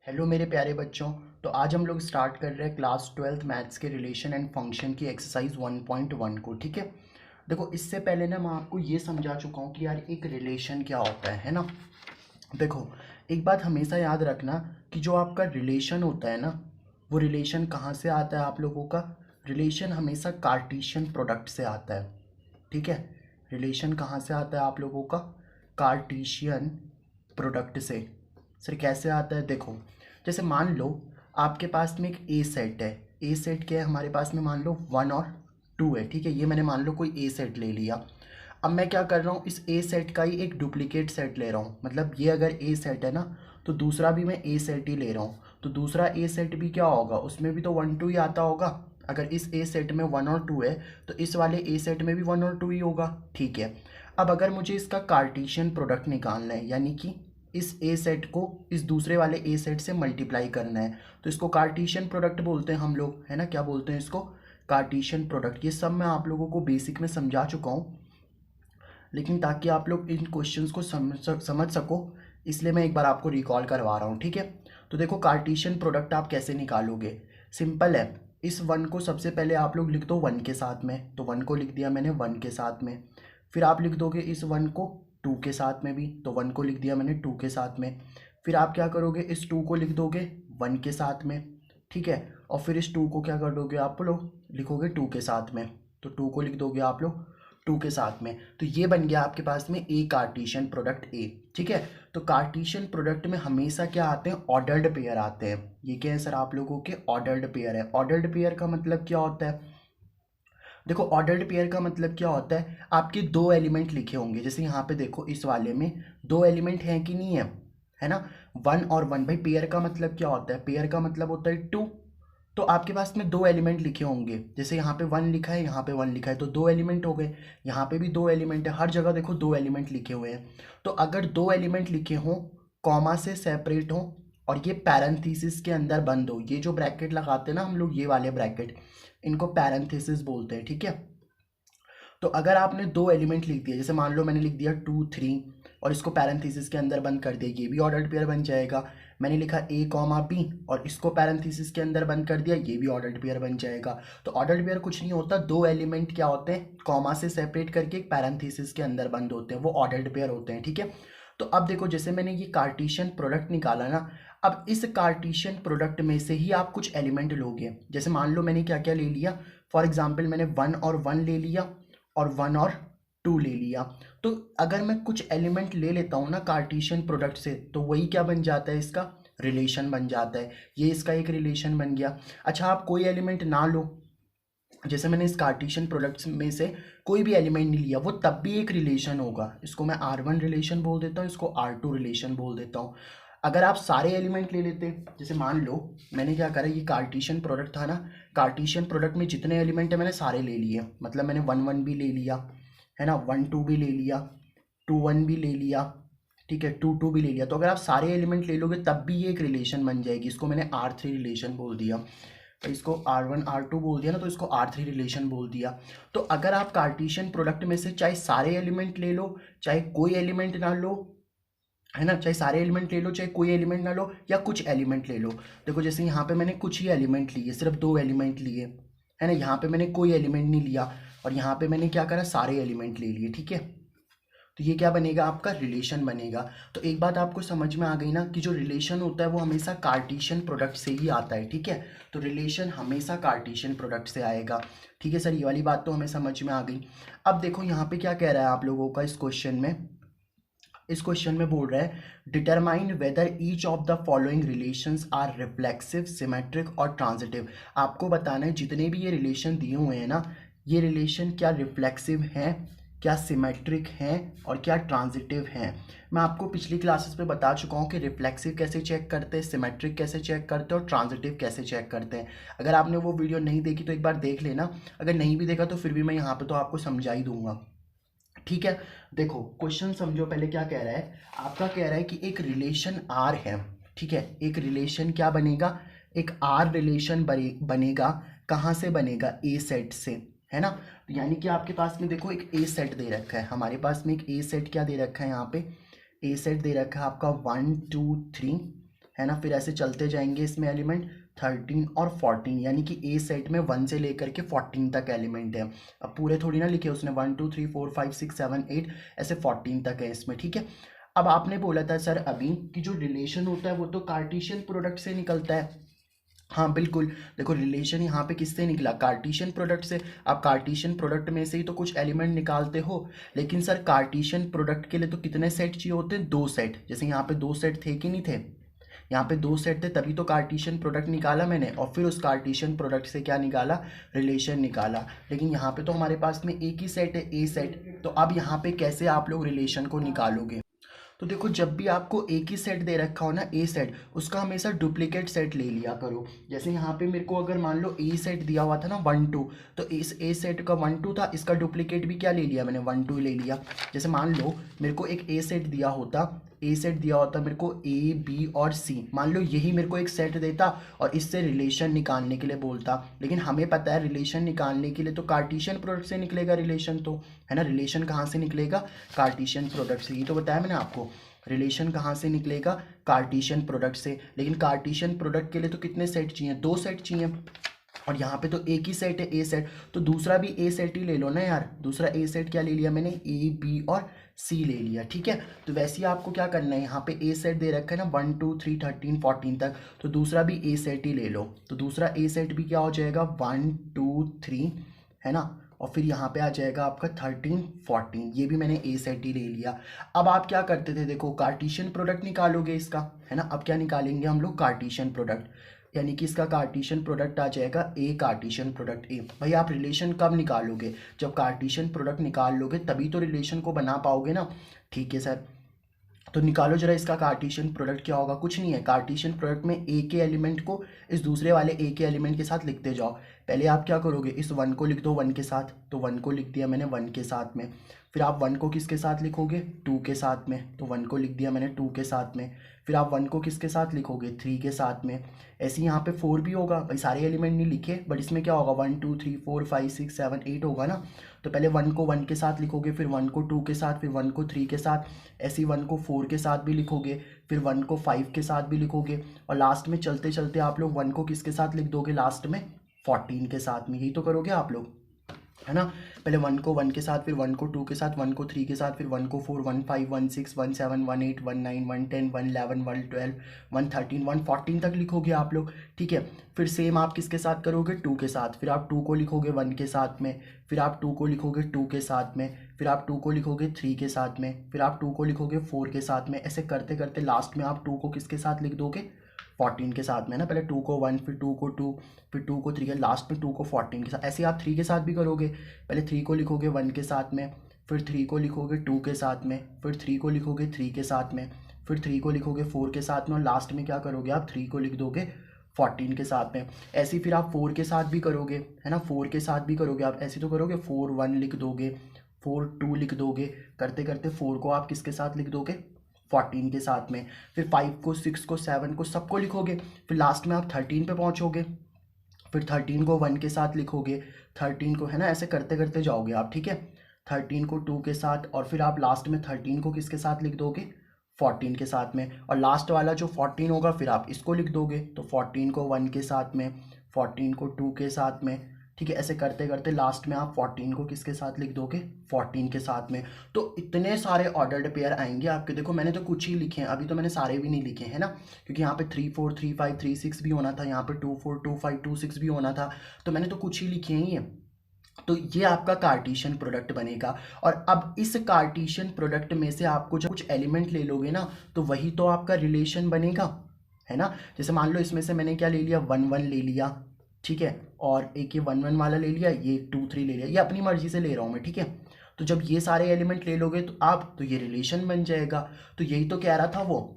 Hello मेरे प्यारे बच्चों। तो आज हम लोग स्टार्ट कर रहे हैं क्लास 12th मैथ्स के रिलेशन एंड फंक्शन की एक्सरसाइज 1.1 को। ठीक है, देखो इससे पहले ना मैं आपको ये समझा चुका हूँ कि यार एक रिलेशन क्या होता है ना। देखो, एक बात हमेशा याद रखना कि जो आपका रिलेशन होता है ना, वो रिलेशन कहाँ से आता है आप लोगों का। रिलेशन हमेशा कार्टेशियन प्रोडक्ट से आता है। ठीक है, रिलेशन कहाँ से आता है आप लोगों का, कार्टेशियन प्रोडक्ट से। सर कैसे आता है, देखो जैसे मान लो आपके पास में एक ए सेट है। ए सेट क्या है हमारे पास में, मान लो 1 और 2 है। ठीक है, ये मैंने मान लो कोई ए सेट ले लिया। अब मैं क्या कर रहा हूँ, इस ए सेट का ही एक डुप्लीकेट सेट ले रहा हूँ। मतलब ये अगर ए सेट है ना, तो दूसरा भी मैं ए सेट ही ले रहा हूँ। तो दूसरा ए सेट भी क्या होगा, उसमें भी तो 1 2 ही आता होगा। अगर इस ए सेट में 1 और 2 है, तो इस वाले ए सेट में भी 1 और 2 ही होगा। ठीक है, अब अगर मुझे इसका कार्टेशियन प्रोडक्ट निकालना है, यानी कि इस ए सेट को इस दूसरे वाले ए सेट से मल्टीप्लाई करना है, तो इसको कार्टेशियन प्रोडक्ट बोलते हैं हम लोग, है ना। क्या बोलते हैं इसको, कार्टेशियन प्रोडक्ट। ये सब मैं आप लोगों को बेसिक में समझा चुका हूँ, लेकिन ताकि आप लोग इन क्वेश्चंस को समझ सको, इसलिए मैं एक बार आपको रिकॉल करवा रहा हूँ। ठीक है, तो देखो कार्टेशियन प्रोडक्ट आप कैसे निकालोगे, सिंपल है। इस 1 को सबसे पहले आप लोग लिख दो 1 के साथ में, तो 1 को लिख दिया मैंने 1 के साथ में। फिर आप लिख दोगे इस 1 को 2 के साथ में भी, तो 1 को लिख दिया मैंने 2 के साथ में। फिर आप क्या करोगे, इस 2 को लिख दोगे 1 के साथ में। ठीक है, और फिर इस 2 को क्या कर दोगे, आप लोग लिखोगे 2 के साथ में। तो 2 को लिख दोगे आप लोग 2 के साथ में। तो ये बन गया आपके पास में ए कार्टेशियन प्रोडक्ट ए। ठीक है, तो कार्टेशियन प्रोडक्ट में हमेशा क्या आते हैं, ऑर्डर्ड पेयर आते हैं। ये क्या है सर, आप लोगों के ऑर्डर्ड पेयर है। ऑर्डर्ड पेयर का मतलब क्या होता है, देखो ऑर्डर्ड पेयर का मतलब क्या होता है, आपके 2 एलिमेंट लिखे होंगे। जैसे यहाँ पे देखो इस वाले में 2 एलिमेंट हैं कि नहीं है, है ना। 1 और 1, भाई पेयर का मतलब क्या होता है, पेयर का मतलब होता है 2। तो आपके पास में 2 एलिमेंट लिखे होंगे। जैसे यहाँ पे 1 लिखा है, यहाँ पे 1 लिखा है, तो 2 एलिमेंट हो गए। यहाँ पे भी 2 एलिमेंट है, हर जगह देखो 2 एलिमेंट लिखे हुए हैं। तो अगर 2 एलिमेंट लिखे हों, कॉमा से सेपरेट हों, और ये पैरेंथेसिस के अंदर बंद हो, ये जो ब्रैकेट लगाते हैं ना हम लोग, ये वाले ब्रैकेट, इनको पैरेंथेसिस बोलते हैं। ठीक है, तो अगर आपने 2 एलिमेंट लिख दिए, जैसे मान लो मैंने लिख दिया 2 3, और इसको पैरेंथेसिस के अंदर बंद कर दिया, ये भी ऑर्डर्ड पेयर बन जाएगा। मैंने लिखा ए कॉमा बी, और इसको पैरेंथेसिस के अंदर बंद कर दिया, ये भी ऑर्डर्ड पेयर बन जाएगा। तो ऑर्डर्ड पेयर कुछ नहीं होता, 2 एलिमेंट क्या होते हैं, कॉमा से सेपरेट करके एक पैरेंथेसिस के अंदर बंद होते हैं, वो ऑर्डर्ड पेयर होते हैं। ठीक है, तो अब देखो जैसे मैंने ये कार्टेशियन प्रोडक्ट निकाला ना, अब इस कार्टेशियन प्रोडक्ट में से ही आप कुछ एलिमेंट लोगे। जैसे मान लो मैंने क्या क्या ले लिया, फॉर एग्जाम्पल मैंने 1 और 1 ले लिया, और 1 और 2 ले लिया। तो अगर मैं कुछ एलिमेंट ले लेता हूँ ना कार्टेशियन प्रोडक्ट से, तो वही क्या बन जाता है, इसका रिलेशन बन जाता है। ये इसका एक रिलेशन बन गया। अच्छा, आप कोई एलिमेंट ना लो, जैसे मैंने इस कार्टेशियन प्रोडक्ट्स में से कोई भी एलिमेंट नहीं लिया, वो तब भी एक रिलेशन होगा। इसको मैं R1 रिलेशन बोल देता हूँ, इसको R2 रिलेशन बोल देता हूँ। अगर आप सारे एलिमेंट ले लेते, जैसे मान लो मैंने क्या करा, ये कार्टेशियन प्रोडक्ट था ना, कार्टेशियन प्रोडक्ट में जितने एलिमेंट है मैंने सारे ले लिए। मतलब मैंने 1 1 भी ले लिया, है ना, 1 2 भी ले लिया, 2 1 भी ले लिया, ठीक है, 2 2 भी ले लिया। तो अगर आप सारे एलिमेंट ले लोगे तब भी ये एक रिलेशन बन जाएगी। इसको मैंने R3 रिलेशन बोल दिया। तो इसको R1 R2 बोल दिया ना, तो इसको R3 रिलेशन बोल दिया। तो अगर आप कार्टेशियन प्रोडक्ट में से चाहे सारे एलिमेंट ले लो, चाहे कोई एलिमेंट ना लो, है ना, चाहे सारे एलिमेंट ले लो चाहे कोई एलिमेंट ना लो, या कुछ एलिमेंट ले लो। देखो जैसे यहाँ पे मैंने कुछ ही एलिमेंट लिए, सिर्फ 2 एलिमेंट लिए, है ना। यहाँ पे मैंने कोई एलिमेंट नहीं लिया, और यहाँ पे मैंने क्या करा, सारे एलिमेंट ले लिए। ठीक है, तो ये क्या बनेगा, आपका रिलेशन बनेगा। तो एक बात आपको समझ में आ गई ना, कि जो रिलेशन होता है वो हमेशा कार्टेशियन प्रोडक्ट से ही आता है। ठीक है, तो रिलेशन हमेशा कार्टेशियन प्रोडक्ट से आएगा। ठीक है सर, ये वाली बात तो हमें समझ में आ गई। अब देखो यहाँ पे क्या कह रहा है आप लोगों का, इस क्वेश्चन में बोल रहा है, determine whether each of the following relations are reflexive, symmetric और ट्रांजिटिव। आपको बताना है जितने भी ये रिलेशन दिए हुए हैं ना, ये रिलेशन क्या रिफ्लेक्सिव हैं, क्या सिमेट्रिक हैं, और क्या ट्रांजिटिव हैं। मैं आपको पिछली क्लासेस पे बता चुका हूँ कि रिफ्लेक्सिव कैसे चेक करते हैं, सिमेट्रिक कैसे चेक करते हैं, और ट्रांजिटिव कैसे चेक करते हैं। अगर आपने वो वीडियो नहीं देखी तो एक बार देख लेना, अगर नहीं भी देखा तो फिर भी मैं यहाँ पे तो आपको समझा ही दूंगा। ठीक है, देखो क्वेश्चन समझो पहले क्या कह रहा है, आपका कह रहा है कि एक रिलेशन आर है। ठीक है, एक रिलेशन क्या बनेगा, एक आर रिलेशन बनेगा। कहाँ से बनेगा, ए सेट से, है ना। तो यानी कि आपके पास में देखो एक ए सेट दे रखा है, हमारे पास में एक ए सेट क्या दे रखा है, यहाँ पे ए सेट दे रखा है आपका 1 2 3, है ना। फिर ऐसे चलते जाएंगे इसमें एलिमेंट 13 और 14, यानी कि ए सेट में 1 से लेकर के 14 तक एलिमेंट है। अब पूरे थोड़ी ना लिखे उसने, 1 2 3 4 5 6 7 8 ऐसे 14 तक है इसमें, ठीक है। अब आपने बोला था सर अभी कि जो रिलेशन होता है वो तो कार्टेशियन प्रोडक्ट से निकलता है। हाँ बिल्कुल, देखो रिलेशन यहाँ पे किससे निकला, कार्टेशियन प्रोडक्ट से। आप कार्टेशियन प्रोडक्ट में से ही तो कुछ एलिमेंट निकालते हो, लेकिन सर कार्टेशियन प्रोडक्ट के लिए तो कितने सेट चाहिए होते हैं, 2 सेट। जैसे यहाँ पे 2 सेट थे कि नहीं थे, यहाँ पे 2 सेट थे, तभी तो कार्टेशियन प्रोडक्ट निकाला मैंने, और फिर उस कार्टेशियन प्रोडक्ट से क्या निकाला, रिलेशन निकाला। लेकिन यहाँ पे तो हमारे पास में एक ही सेट है, ए सेट। तो अब यहाँ पे कैसे आप लोग रिलेशन को निकालोगे। तो देखो जब भी आपको एक ही सेट दे रखा हो ना, ए सेट, उसका हमेशा डुप्लीकेट सेट ले लिया करो। जैसे यहाँ पे मेरे को अगर मान लो ए सेट दिया हुआ था ना 1 2, तो इस ए सेट का 1 2 था, इसका डुप्लीकेट भी क्या ले लिया मैंने, 1 2 ले लिया। जैसे मान लो मेरे को एक ए सेट दिया होता, ए सेट दिया होता मेरे को ए बी और सी, मान लो यही मेरे को एक सेट देता और इससे रिलेशन निकालने के लिए बोलता। लेकिन हमें पता है रिलेशन निकालने के लिए तो कार्टेशियन प्रोडक्ट से निकलेगा रिलेशन, तो है ना। रिलेशन कहाँ से निकलेगा, कार्टेशियन प्रोडक्ट से, ये तो बताया मैंने आपको। रिलेशन कहाँ से निकलेगा, कार्टेशियन प्रोडक्ट से। लेकिन कार्टेशियन प्रोडक्ट के लिए तो कितने सेट चाहिए, 2 सेट चाहिए, और यहाँ पे तो एक ही सेट है, ए सेट। तो दूसरा भी ए सेट ही ले लो ना यार। दूसरा ए सेट क्या ले लिया मैंने, ए बी और सी ले लिया, ठीक है। तो वैसे ही आपको क्या करना है, यहाँ पे ए सेट दे रखा है ना 1 2 3 13 14 तक, तो दूसरा भी ए सेट ही ले लो। तो दूसरा ए सेट भी क्या हो जाएगा, 1 2 3, है ना। और फिर यहाँ पे आ जाएगा आपका 13 14, ये भी मैंने ए सेट ही ले लिया। अब आप क्या करते थे, देखो कार्टेशियन प्रोडक्ट निकालोगे इसका, है ना। अब क्या निकालेंगे हम लोग, कार्टेशियन प्रोडक्ट, यानी कि इसका कार्टेशियन प्रोडक्ट आ जाएगा ए कार्टेशियन प्रोडक्ट ए। भाई आप रिलेशन कब निकालोगे, जब कार्टेशियन प्रोडक्ट निकाल लोगे तभी तो रिलेशन को बना पाओगे ना। ठीक है सर, तो निकालो जरा इसका कार्टेशियन प्रोडक्ट क्या होगा। कुछ नहीं है, कार्टेशियन प्रोडक्ट में ए के एलिमेंट को इस दूसरे वाले ए के एलिमेंट के साथ लिखते जाओ। पहले आप क्या करोगे, इस 1 को लिख दो 1 के साथ, तो 1 को लिख दिया मैंने 1 के साथ में। फिर आप 1 को किसके साथ लिखोगे, 2 के साथ में, तो 1 को लिख दिया मैंने 2 के साथ में। फिर आप 1 को किसके साथ लिखोगे, 3 के साथ में। ऐसे ही यहाँ पे 4 भी होगा, भाई सारे एलिमेंट नहीं लिखे, बट इसमें क्या होगा 1 2 3 4 5 6 7 8 होगा ना। तो पहले 1 को 1 के साथ लिखोगे, फिर 1 को 2 के साथ, फिर 1 को 3 के साथ, ऐसे ही 1 को 4 के साथ भी लिखोगे, फिर 1 को 5 के साथ भी लिखोगे, और लास्ट में चलते चलते आप लोग 1 को किसके साथ लिख दोगे, लास्ट में 14 के साथ में। यही तो करोगे आप लोग, है ना। पहले 1 को 1 के साथ, फिर 1 को 2 के साथ, 1 को 3 के साथ, फिर 1 को 4 1 5 1 6 1 7 1 8 1 9 1 10 1 11 1 12 1 13 1 14 तक लिखोगे आप लोग, ठीक है। फिर सेम आप किसके साथ करोगे, 2 के साथ। फिर आप 2 को लिखोगे 1 के साथ में, फिर आप 2 को लिखोगे 2 के साथ में, फिर आप 2 को लिखोगे 3 के साथ में, फिर आप 2 को लिखोगे 4 के साथ में। ऐसे करते करते लास्ट में आप 2 को किसके साथ लिख दोगे, 14 के साथ में ना। पहले 2 को 1, फिर 2 को 2, फिर 2 को 3 के, लास्ट में 2 को 14 के साथ। ऐसे ही आप 3 के साथ भी करोगे, पहले 3 को लिखोगे 1 के साथ में, फिर 3 को लिखोगे 2 के साथ में, फिर 3 को लिखोगे 3 के साथ में, फिर 3 को लिखोगे 4 के साथ में, और लास्ट में क्या करोगे आप, 3 को लिख दोगे 14 के साथ में। ऐसे ही फिर आप 4 के साथ भी करोगे, है ना। 4 के साथ भी करोगे आप, ऐसे तो करोगे 4 1 लिख दोगे, 4 2 लिख दोगे, करते करते 4 को आप किसके साथ लिख दोगे, 14 के साथ में। फिर 5 को 6 को 7 को सबको लिखोगे, फिर लास्ट में आप 13 पे पहुंचोगे, फिर 13 को 1 के साथ लिखोगे, 13 को, है ना, ऐसे करते करते जाओगे आप, ठीक है। 13 को 2 के साथ, और फिर आप लास्ट में 13 को किसके साथ लिख दोगे, 14 के साथ में। और लास्ट वाला जो 14 होगा फिर आप इसको लिख दोगे, तो 14 को 1 के साथ में, 14 को 2 के साथ में, ठीक है। ऐसे करते करते लास्ट में आप 14 को किसके साथ लिख दोगे, 14 के साथ में। तो इतने सारे ऑर्डर्ड पेयर आएंगे आपके। देखो मैंने तो कुछ ही लिखे हैं, अभी तो मैंने सारे भी नहीं लिखे हैं ना, क्योंकि यहाँ पे 3 4 3 5 3 6 भी होना था, यहाँ पे 2 4 2 5 2 6 भी होना था, तो मैंने तो कुछ ही लिखे हैं ये। तो ये आपका कार्टेशियन प्रोडक्ट बनेगा। और अब इस कार्टेशियन प्रोडक्ट में से आपको जब कुछ एलिमेंट ले लोगे ना, तो वही तो आपका रिलेशन बनेगा, है ना। जैसे मान लो इसमें से मैंने क्या ले लिया, 1 1 ले लिया, ठीक है, और एक ये 1 1 वाला ले लिया, ये 2 3 ले लिया, ये अपनी मर्जी से ले रहा हूँ मैं, ठीक है। तो जब ये सारे एलिमेंट ले लोगे तो आप, तो ये रिलेशन बन जाएगा। तो यही तो कह रहा था वो,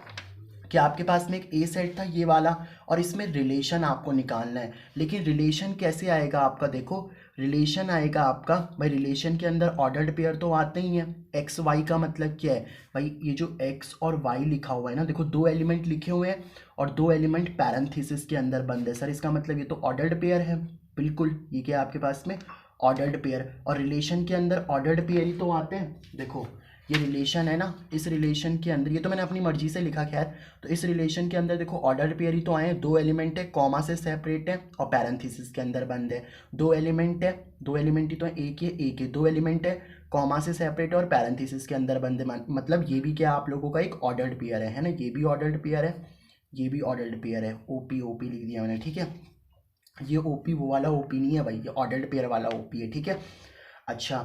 कि आपके पास में एक ए सेट था ये वाला, और इसमें रिलेशन आपको निकालना है। लेकिन रिलेशन कैसे आएगा आपका, देखो रिलेशन आएगा आपका, भाई रिलेशन के अंदर ऑर्डर्ड पेयर तो आते ही हैं। एक्स वाई का मतलब क्या है, भाई ये जो एक्स और वाई लिखा हुआ है ना, देखो 2 एलिमेंट लिखे हुए हैं और 2 एलिमेंट पैरेंथेसिस के अंदर बंद है। सर इसका मतलब ये तो ऑर्डर्ड पेयर है, बिल्कुल। ये क्या है आपके पास में, ऑर्डर्ड पेयर। और रिलेशन के अंदर ऑर्डर्ड पेयर ही तो आते हैं। देखो ये रिलेशन है ना, इस रिलेशन के अंदर, ये तो मैंने अपनी मर्जी से लिखा खैर, तो इस रिलेशन के अंदर देखो ऑर्डर्ड पेयर ही तो आए हैं, दो एलिमेंट है, कॉमा से सेपरेट है और पैरेंथेसिस के अंदर बंद है। दो एलिमेंट है, दो एलिमेंट ही तो है, एक है, दो एलिमेंट है, कॉमा से सेपरेट है और पैरेंथेसिस के अंदर बंद है। मतलब ये भी क्या आप लोगों का एक ऑर्डर्ड पेयर है ना, ये भी ऑर्डर्ड पेयर है, ये भी ऑर्डर्ड पेयर है। ओपी ओपी लिख दिया मैंने, ठीक है। ये ओपी वो वाला ओपी नहीं है भाई, ये ऑर्डर्ड पेयर वाला ओपी है, ठीक है। अच्छा,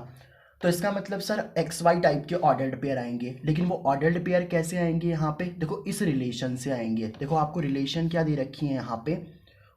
तो इसका मतलब सर एक्स वाई टाइप के ऑर्डर्ड पेयर आएंगे, लेकिन वो ऑर्डर्ड पेयर कैसे आएंगे यहाँ पे, देखो इस रिलेशन से आएंगे। देखो आपको रिलेशन क्या दे रखी है यहाँ पे,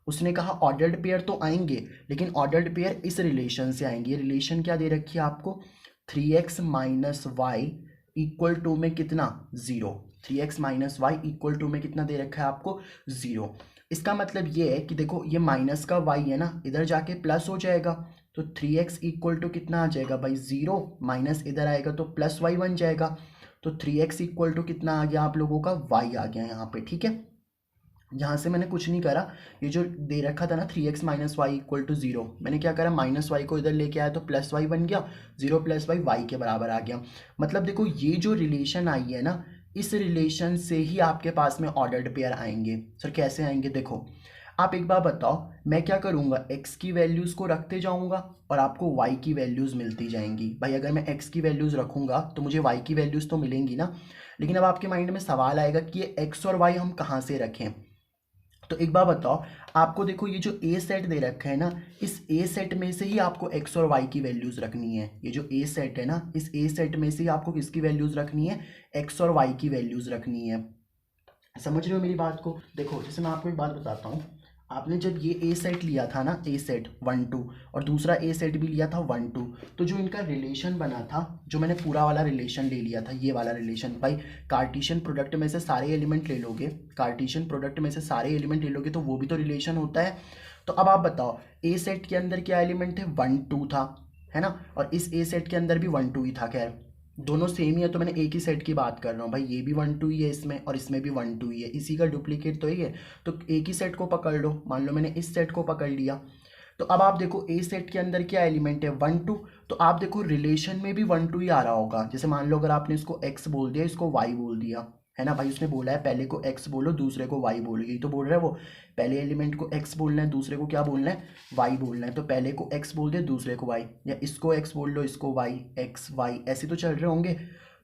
उसने कहा ऑर्डर्ड पेयर तो आएंगे, लेकिन ऑर्डर्ड पेयर इस रिलेशन से आएंगे। ये रिलेशन क्या दे रखी है आपको, 3x minus Y equal to में कितना, 0। 3x minus Y equal to में कितना दे रखा है आपको, 0। इसका मतलब ये है कि देखो ये माइनस का y है ना, इधर जाके प्लस हो जाएगा, तो 3x इक्वल टू कितना आ जाएगा भाई, 0, माइनस इधर आएगा तो प्लस y बन जाएगा। तो 3x इक्वल टू कितना आ गया आप लोगों का, y आ गया यहाँ पे, ठीक है। यहाँ से मैंने कुछ नहीं करा, ये जो दे रखा था ना 3x minus Y equal to 0, मैंने क्या करा, माइनस वाई को इधर लेके आया तो प्लस वाई बन गया, 0 प्लस वाई वाई के बराबर आ गया। मतलब देखो ये जो रिलेशन आई है ना, इस रिलेशन से ही आपके पास में ऑर्डर्ड पेयर आएंगे। सर कैसे आएंगे, देखो आप एक बार बताओ, मैं क्या करूँगा, x की वैल्यूज़ को रखते जाऊँगा और आपको y की वैल्यूज़ मिलती जाएंगी। भाई अगर मैं x की वैल्यूज़ रखूँगा तो मुझे y की वैल्यूज़ तो मिलेंगी ना, लेकिन अब आपके माइंड में सवाल आएगा कि ये x और y हम कहाँ से रखें। तो एक बार बताओ, आपको देखो ये जो ए सेट दे रखा है ना, इस ए सेट में से ही आपको एक्स और वाई की वैल्यूज़ रखनी है। ये जो ए सेट है ना, इस ए सेट में से ही आपको किसकी वैल्यूज़ रखनी है, एक्स और वाई की वैल्यूज़ रखनी है। समझ रहे हो मेरी बात को। देखो जैसे मैं आपको एक बात बताता हूँ, आपने जब ये ए सेट लिया था ना, ए सेट 1 2, और दूसरा ए सेट भी लिया था 1 2, तो जो इनका रिलेशन बना था, जो मैंने पूरा वाला रिलेशन ले लिया था, ये वाला रिलेशन, भाई कार्टेशियन प्रोडक्ट में से सारे एलिमेंट ले लोगे, कार्टेशियन प्रोडक्ट में से सारे एलिमेंट ले लोगे तो वो भी तो रिलेशन होता है। तो अब आप बताओ, ए सेट के अंदर क्या एलिमेंट है, 1 2 था, है ना, और इस ए सेट के अंदर भी 1 2 ही था। खैर दोनों सेम ही है, तो मैंने एक ही सेट की बात कर रहा हूँ भाई, ये भी 1 2 ही है इसमें और इसमें भी 1 2 ही है, इसी का डुप्लीकेट तो ही है। तो एक ही सेट को पकड़ लो, मान लो मैंने इस सेट को पकड़ लिया, तो अब आप देखो ए सेट के अंदर क्या एलिमेंट है, 1 2, तो आप देखो रिलेशन में भी 1 2 ही आ रहा होगा। जैसे मान लो अगर आपने इसको x बोल दिया, इसको y बोल दिया, है ना भाई, उसने बोला है पहले को x बोलो दूसरे को y बोलो, यही तो बोल रहा है वो, पहले एलिमेंट को x बोलना है, दूसरे को क्या बोलना है, y बोलना है। तो पहले को x बोल दिया, दूसरे को y, या इसको x बोल लो, इसको y, x y ऐसे तो चल रहे होंगे।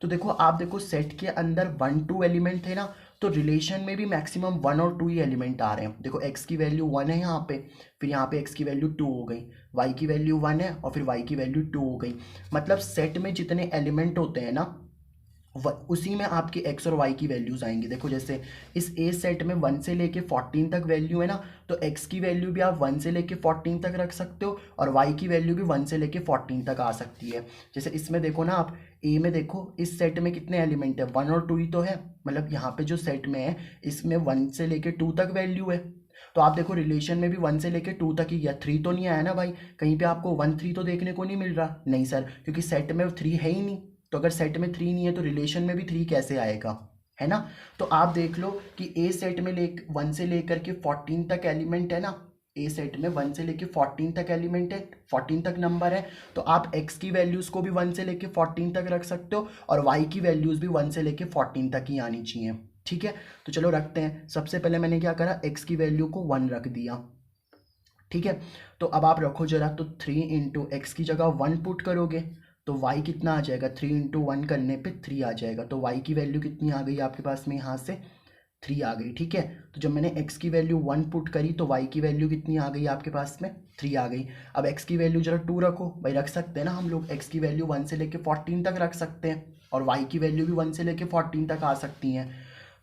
तो देखो आप देखो सेट के अंदर 1 2 एलिमेंट थे ना, तो रिलेशन में भी मैक्सिमम 1 और 2 ही एलिमेंट आ रहे हैं। देखो x की वैल्यू 1 है यहाँ पे, फिर यहाँ पे x की वैल्यू 2 हो गई, y की वैल्यू 1 है और फिर y की वैल्यू 2 हो गई। मतलब सेट में जितने एलिमेंट होते हैं ना, उसी में आपके x और y की वैल्यूज़ आएंगी। देखो जैसे इस a सेट में 1 से लेके 14 तक वैल्यू है ना, तो x की वैल्यू भी आप 1 से लेके 14 तक रख सकते हो और y की वैल्यू भी 1 से लेके 14 तक आ सकती है। जैसे इसमें देखो ना आप, a में देखो इस सेट में कितने एलिमेंट है, 1 और 2 ही तो है। मतलब यहाँ पे जो सेट में है इसमें 1 से लेके 2 तक वैल्यू है। तो आप देखो रिलेशन में भी 1 से लेके 2 तक ही, या 3 तो नहीं आया ना भाई, कहीं पे आपको 1 3 तो देखने को नहीं मिल रहा, नहीं सर, क्योंकि सेट में 3 है ही नहीं। तो अगर सेट में 3 नहीं है तो रिलेशन में भी 3 कैसे आएगा, है ना। तो आप देख लो कि ए सेट में 1 से लेकर के 14 तक एलिमेंट है ना, ए सेट में 1 से लेके 14 तक एलिमेंट है, 14 तक नंबर है। तो आप x की वैल्यूज़ को भी 1 से लेके 14 तक रख सकते हो और y की वैल्यूज़ भी 1 से लेके 14 तक ही आनी चाहिए, ठीक है। तो चलो रखते हैं, सबसे पहले मैंने क्या करा, x की वैल्यू को 1 रख दिया, ठीक है। तो अब आप रखो जरा, तो 3 इंटू एक्स की जगह 1 पुट करोगे तो y कितना आ जाएगा, 3 इंटू 1 करने पे 3 आ जाएगा। तो y की वैल्यू कितनी आ गई आपके पास में, यहाँ से 3 आ गई, ठीक है। तो जब मैंने x की वैल्यू 1 पुट करी तो y की वैल्यू कितनी आ गई आपके पास में, 3 आ गई। अब x की वैल्यू जरा 2 रखो, भाई रख सकते हैं ना हम लोग, x की वैल्यू 1 से लेके 14 तक रख सकते हैं और y की वैल्यू भी 1 से लेके 14 तक आ सकती हैं।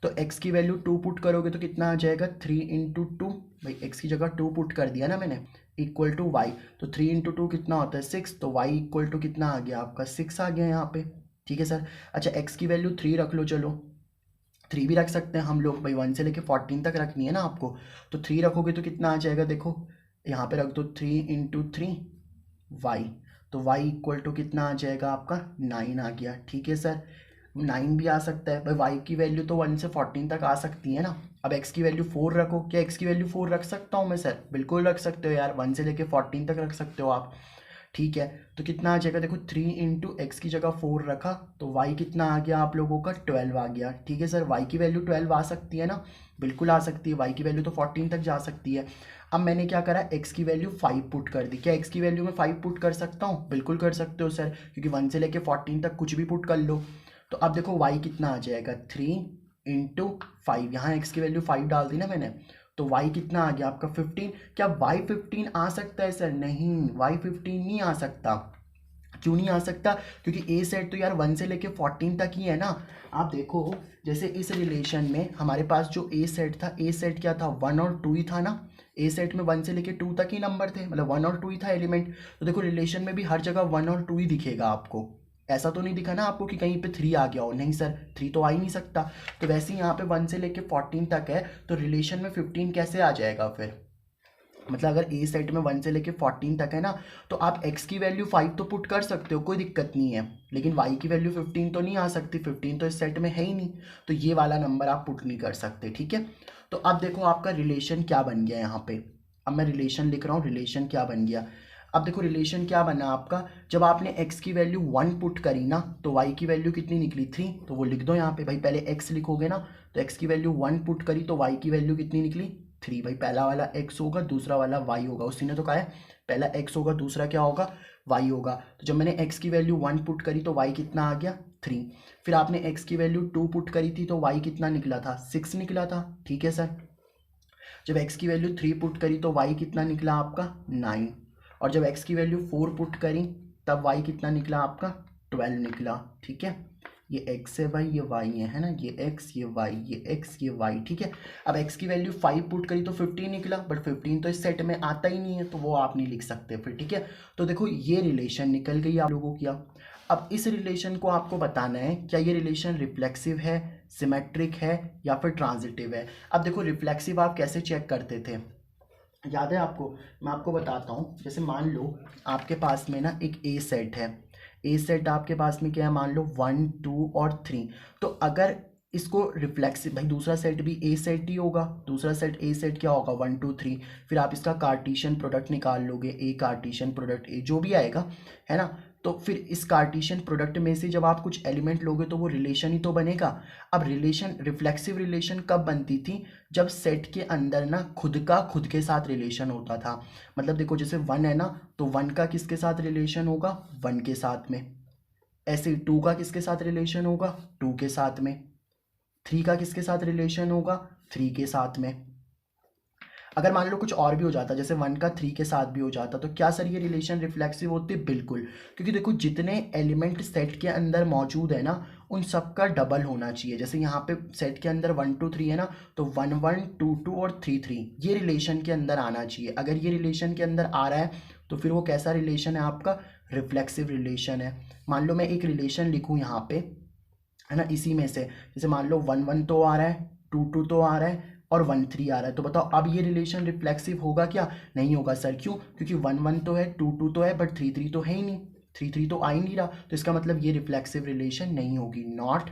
तो x की वैल्यू 2 पुट करोगे तो कितना आ जाएगा, 3 इंटू 2, भाई x की जगह 2 पुट कर दिया ना मैंने, इक्वल टू वाई। तो 3 इंटू 2 कितना होता है, 6, तो y इक्वल टू कितना आ गया आपका, 6 आ गया यहाँ पे, ठीक है सर। अच्छा x की वैल्यू 3 रख लो, चलो 3 भी रख सकते हैं हम लोग, भाई 1 से लेके 14 तक रखनी है ना आपको। तो 3 रखोगे तो कितना आ जाएगा, देखो यहाँ पे रख दो, 3 इंटू 3 वाई, तो y इक्वल टू कितना आ जाएगा आपका, 9 आ गया, ठीक है सर। 9 भी आ सकता है भाई, y की वैल्यू तो 1 से 14 तक आ सकती है ना। अब x की वैल्यू 4 रखो, क्या x की वैल्यू 4 रख सकता हूँ मैं सर, बिल्कुल रख सकते हो यार, 1 से लेके 14 तक रख सकते हो आप, ठीक है, तो कितना आ जाएगा, देखो 3 इंटू एक्स की जगह 4 रखा तो वाई कितना आ गया आप लोगों का 12 आ गया। ठीक है सर, वाई की वैल्यू 12 आ सकती है ना, बिल्कुल आ सकती है, वाई की वैल्यू तो 14 तक जा सकती है। अब मैंने क्या करा, एक्स की वैल्यू 5 पुट कर दी। क्या एक्स की वैल्यू में 5 पुट कर सकता हूँ? बिल्कुल कर सकते हो सर, क्योंकि 1 से लेके 14 तक कुछ भी पुट कर लो। तो अब देखो वाई कितना आ जाएगा, 3 इंटू 5, यहाँ एक्स की वैल्यू 5 डाल दी ना मैंने, तो y कितना आ गया आपका 15। क्या y 15 आ सकता है सर? नहीं, y 15 नहीं आ सकता। क्यों नहीं आ सकता? क्योंकि ए सेट तो यार 1 से लेके 14 तक ही है ना। आप देखो, जैसे इस रिलेशन में हमारे पास जो ए सेट था, ए सेट क्या था, 1 और 2 ही था ना। ए सेट में 1 से लेके 2 तक ही नंबर थे, मतलब 1 और 2 ही था एलिमेंट। तो देखो रिलेशन में भी हर जगह 1 और 2 ही दिखेगा आपको। ऐसा तो नहीं दिखा ना आपको कि कहीं पे 3 आ गया हो, नहीं सर, 3 तो आ ही नहीं सकता। तो वैसे ही यहाँ पे 1 से लेके 14 तक है, तो रिलेशन में 15 कैसे आ जाएगा फिर? मतलब अगर ए सेट में 1 से लेके 14 तक है ना, तो आप x की वैल्यू 5 तो पुट कर सकते हो, कोई दिक्कत नहीं है, लेकिन y की वैल्यू 15 तो नहीं आ सकती, 15 तो इस सेट में है ही नहीं, तो ये वाला नंबर आप पुट नहीं कर सकते। ठीक है, तो अब देखो आपका रिलेशन क्या बन गया यहाँ पे। अब मैं रिलेशन लिख रहा हूँ, रिलेशन क्या बन गया। अब देखो रिलेशन क्या बना आपका, जब आपने x की वैल्यू 1 पुट करी ना, तो y की वैल्यू कितनी निकली 3, तो वो लिख दो यहाँ पे भाई, पहले x लिखोगे ना, तो x की वैल्यू 1 पुट करी तो y की वैल्यू कितनी निकली 3। भाई पहला वाला x होगा, दूसरा वाला y होगा, उसी ने तो कहा है पहला x होगा, दूसरा क्या होगा, y होगा। तो जब मैंने x की वैल्यू 1 पुट करी तो y कितना आ गया 3। फिर आपने x की वैल्यू 2 पुट करी थी तो y कितना निकला था 6 निकला था। ठीक है सर, जब x की वैल्यू 3 पुट करी तो y कितना निकला आपका 9, और जब x की वैल्यू 4 पुट करी तब y कितना निकला आपका 12 निकला। ठीक है, ये x है भाई, ये y है ना, ये x ये y, ये x ये y। ठीक है, अब x की वैल्यू 5 पुट करी तो 15 निकला, बट 15 तो इस सेट में आता ही नहीं है, तो वो आप नहीं लिख सकते फिर। ठीक है, तो देखो ये रिलेशन निकल गई आप लोगों की। अब इस रिलेशन को आपको बताना है, क्या ये रिलेशन रिफ्लेक्सिव है, सिमेट्रिक है, या फिर ट्रांजिटिव है। अब देखो रिफ्लेक्सिव आप कैसे चेक करते थे, याद है आपको? मैं आपको बताता हूँ। जैसे मान लो आपके पास में ना एक ए सेट है, ए सेट आपके पास में क्या है, मान लो 1 2 और 3। तो अगर इसको रिफ्लेक्सिव, भाई दूसरा सेट भी ए सेट ही होगा, दूसरा सेट ए सेट क्या होगा 1 2 3, फिर आप इसका कार्टेशियन प्रोडक्ट निकाल लोगे, ए कार्टेशियन प्रोडक्ट ए जो भी आएगा, है ना। तो फिर इस कार्टेशियन प्रोडक्ट में से जब आप कुछ एलिमेंट लोगे तो वो रिलेशन ही तो बनेगा। अब रिलेशन, रिफ्लेक्सिव रिलेशन कब बनती थी, जब सेट के अंदर ना खुद का खुद के साथ रिलेशन होता था। मतलब देखो जैसे 1 है ना, तो 1 का किसके साथ रिलेशन होगा 1 के साथ में, ऐसे 2 का किसके साथ रिलेशन होगा 2 के साथ में, 3 का किसके साथ रिलेशन होगा 3 के साथ में। अगर मान लो कुछ और भी हो जाता, जैसे 1 का 3 के साथ भी हो जाता, तो क्या सर ये रिलेशन रिफ्लेक्सिव होती? बिल्कुल, क्योंकि देखो जितने एलिमेंट सेट के अंदर मौजूद है ना, उन सब का डबल होना चाहिए। जैसे यहाँ पे सेट के अंदर 1 2 3 है ना, तो 1 1 2 2 और 3 3 ये रिलेशन के अंदर आना चाहिए। अगर ये रिलेशन के अंदर आ रहा है तो फिर वो कैसा रिलेशन है आपका, रिफ्लेक्सिव रिलेशन है। मान लो मैं एक रिलेशन लिखूँ यहाँ पे, है ना, इसी में से, जैसे मान लो 1 1 तो आ रहा है, 2 2 तो आ रहा है, और 1 3 आ रहा है, तो बताओ अब ये रिलेशन रिफ्लेक्सिव होगा क्या? नहीं होगा सर, क्यों? क्योंकि 1 1 तो है, 2 2 तो है, बट 3 3 तो है ही नहीं, 3 3 तो आ ही नहीं रहा, तो इसका मतलब ये रिफ्लेक्सिव रिलेशन नहीं होगी, नॉट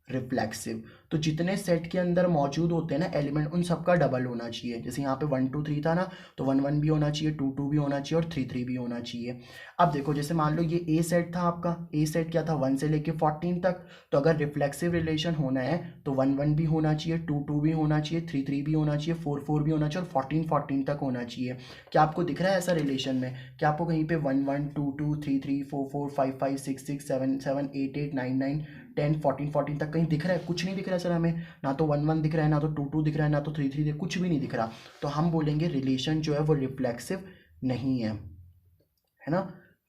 रिफ्लेक्सिव। तो जितने सेट के अंदर मौजूद होते हैं ना एलिमेंट, उन सबका डबल होना चाहिए। जैसे यहाँ पे 1 2 3 था ना, तो 1 1 भी होना चाहिए, 2 2 भी होना चाहिए, और 3 3 भी होना चाहिए। अब देखो जैसे मान लो ये ए सेट था आपका, ए सेट क्या था 1 से लेके 14 तक, तो अगर रिफ्लेक्सिव रिलेशन होना है तो 1 1 भी होना चाहिए, 2 2 भी होना चाहिए, 3 3 भी होना चाहिए, 4 4 भी होना चाहिए, और 14 14 तक होना चाहिए। क्या आपको दिख रहा है ऐसा रिलेशन में? क्या आपको कहीं पे 1 1 2 2 3 3 4 4 5 5 6 6 7 7 8 8 9 9 10 14 14 तक कहीं दिख रहा है? कुछ नहीं दिख रहा है सर हमें, ना तो 1 1 दिख रहा है, ना तो 2 2 दिख रहा है, ना तो 3 3 कुछ भी नहीं दिख रहा। तो हम बोलेंगे रिलेशन जो है वो रिफ्लेक्सिव नहीं है, है ना।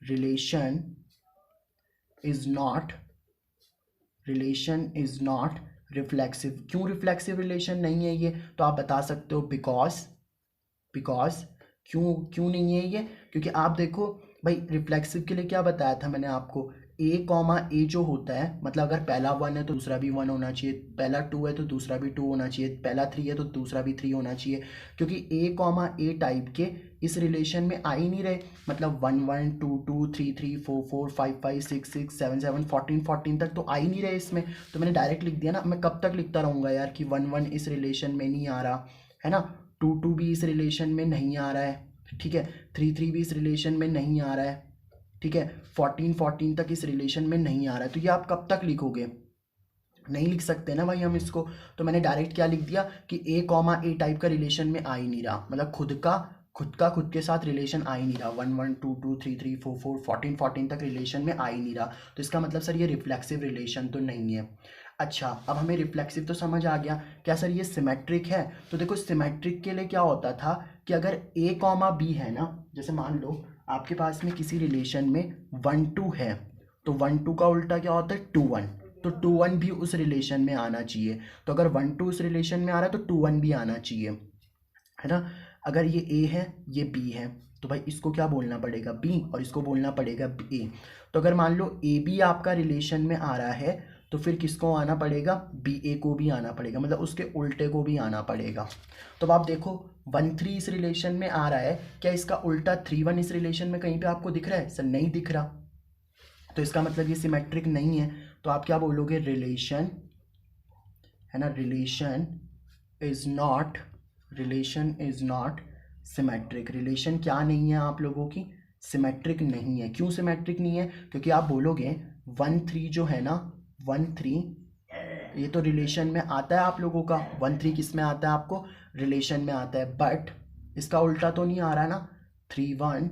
Relation is not, relation is not reflexive. क्यों रिफ्लेक्सिव रिलेशन नहीं है ये? तो आप बता सकते हो बिकॉज, बिकॉज क्यों क्यों नहीं है ये? क्योंकि आप देखो भाई रिफ्लेक्सिव के लिए क्या बताया था मैंने आपको, ए कॉमा ए जो होता है, मतलब अगर पहला 1 है तो दूसरा भी 1 होना चाहिए, पहला 2 है तो दूसरा भी 2 होना चाहिए, पहला 3 है तो दूसरा भी 3 होना चाहिए। क्योंकि ए कॉमा ए टाइप के इस रिलेशन में आ ही नहीं रहे, मतलब 1 1 2 2 3 3 4 4 5 5 6 6 7 7 14 14 तक तो आ ही नहीं रहे इसमें, तो मैंने डायरेक्ट लिख दिया ना। मैं कब तक लिखता रहूँगा यार कि 1 1 इस रिलेशन में नहीं आ रहा, है ना, 2 2 भी इस रिलेशन में नहीं आ रहा है, ठीक है, 3 3 भी इस रिलेशन में नहीं आ रहा है, ठीक है, 14 तक इस रिलेशन में नहीं आ रहा है, तो ये आप कब तक लिखोगे? नहीं लिख सकते ना भाई हम इसको। तो मैंने डायरेक्ट क्या लिख दिया कि ए कॉमा ए टाइप का रिलेशन में आ ही नहीं रहा, मतलब खुद के साथ रिलेशन आ ही नहीं रहा, 1 1 2 2 3 3 4 4 14 तक रिलेशन में आ ही नहीं रहा। तो इसका मतलब सर ये रिफ्लेक्सिव रिलेशन तो नहीं है। अच्छा, अब हमें रिफ्लेक्सिव तो समझ आ गया, क्या सर ये सिमेट्रिक है? तो देखो सिमेट्रिक के लिए क्या होता था कि अगर ए कॉमा बी है ना, जैसे मान लो आपके पास में किसी रिलेशन में 1 2 है, तो 1 2 का उल्टा क्या होता है 2 1, तो 2 1 भी उस रिलेशन में आना चाहिए। तो अगर 1 2 उस रिलेशन में आ रहा है तो 2 1 भी आना चाहिए, है ना। अगर ये ए है ये बी है, तो भाई इसको क्या बोलना पड़ेगा बी, और इसको बोलना पड़ेगा ए। तो अगर मान लो ए बी आपका रिलेशन में आ रहा है, तो फिर किसको आना पड़ेगा? बी ए को भी आना पड़ेगा, मतलब उसके उल्टे को भी आना पड़ेगा। तो अब आप देखो 1 3 इस रिलेशन में आ रहा है, क्या इसका उल्टा 3 1 इस रिलेशन में कहीं पे आपको दिख रहा है? सर नहीं दिख रहा, तो इसका मतलब ये सिमेट्रिक नहीं है। तो आप क्या बोलोगे? रिलेशन, है ना, relation is not symmetric. Relation क्या नहीं है आप लोगों की? सिमेट्रिक नहीं है। क्यों सिमेट्रिक नहीं है? क्योंकि आप बोलोगे 1 3 जो है ना, 1 3 ये तो रिलेशन में आता है आप लोगों का, 1 3 किस में आता है आपको? रिलेशन में आता है, बट इसका उल्टा तो नहीं आ रहा ना, 3 1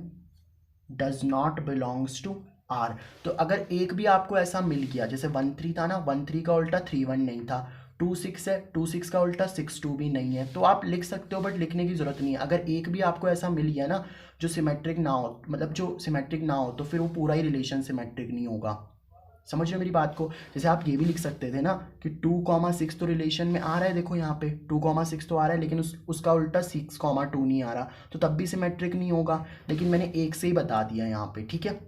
does not belongs to R. तो अगर एक भी आपको ऐसा मिल गया, जैसे 1 3 था ना, 1 3 का उल्टा 3 1 नहीं था, 2 6 है, 2 6 का उल्टा 6 2 भी नहीं है, तो आप लिख सकते हो, बट लिखने की ज़रूरत नहीं है। अगर एक भी आपको ऐसा मिल गया ना जो सिमेट्रिक ना हो, मतलब जो सिमेट्रिक ना हो, तो फिर वो पूरा ही रिलेशन सिमेट्रिक नहीं होगा। समझ रहे हो मेरी बात को? जैसे आप ये भी लिख सकते थे ना कि 2 6 तो रिलेशन में आ रहा है, देखो यहाँ पे 2 6 तो आ रहा है, लेकिन उसका उल्टा 6 2 नहीं आ रहा, तो तब भी सिमेट्रिक नहीं होगा। लेकिन मैंने एक से ही बता दिया यहाँ पे, ठीक है।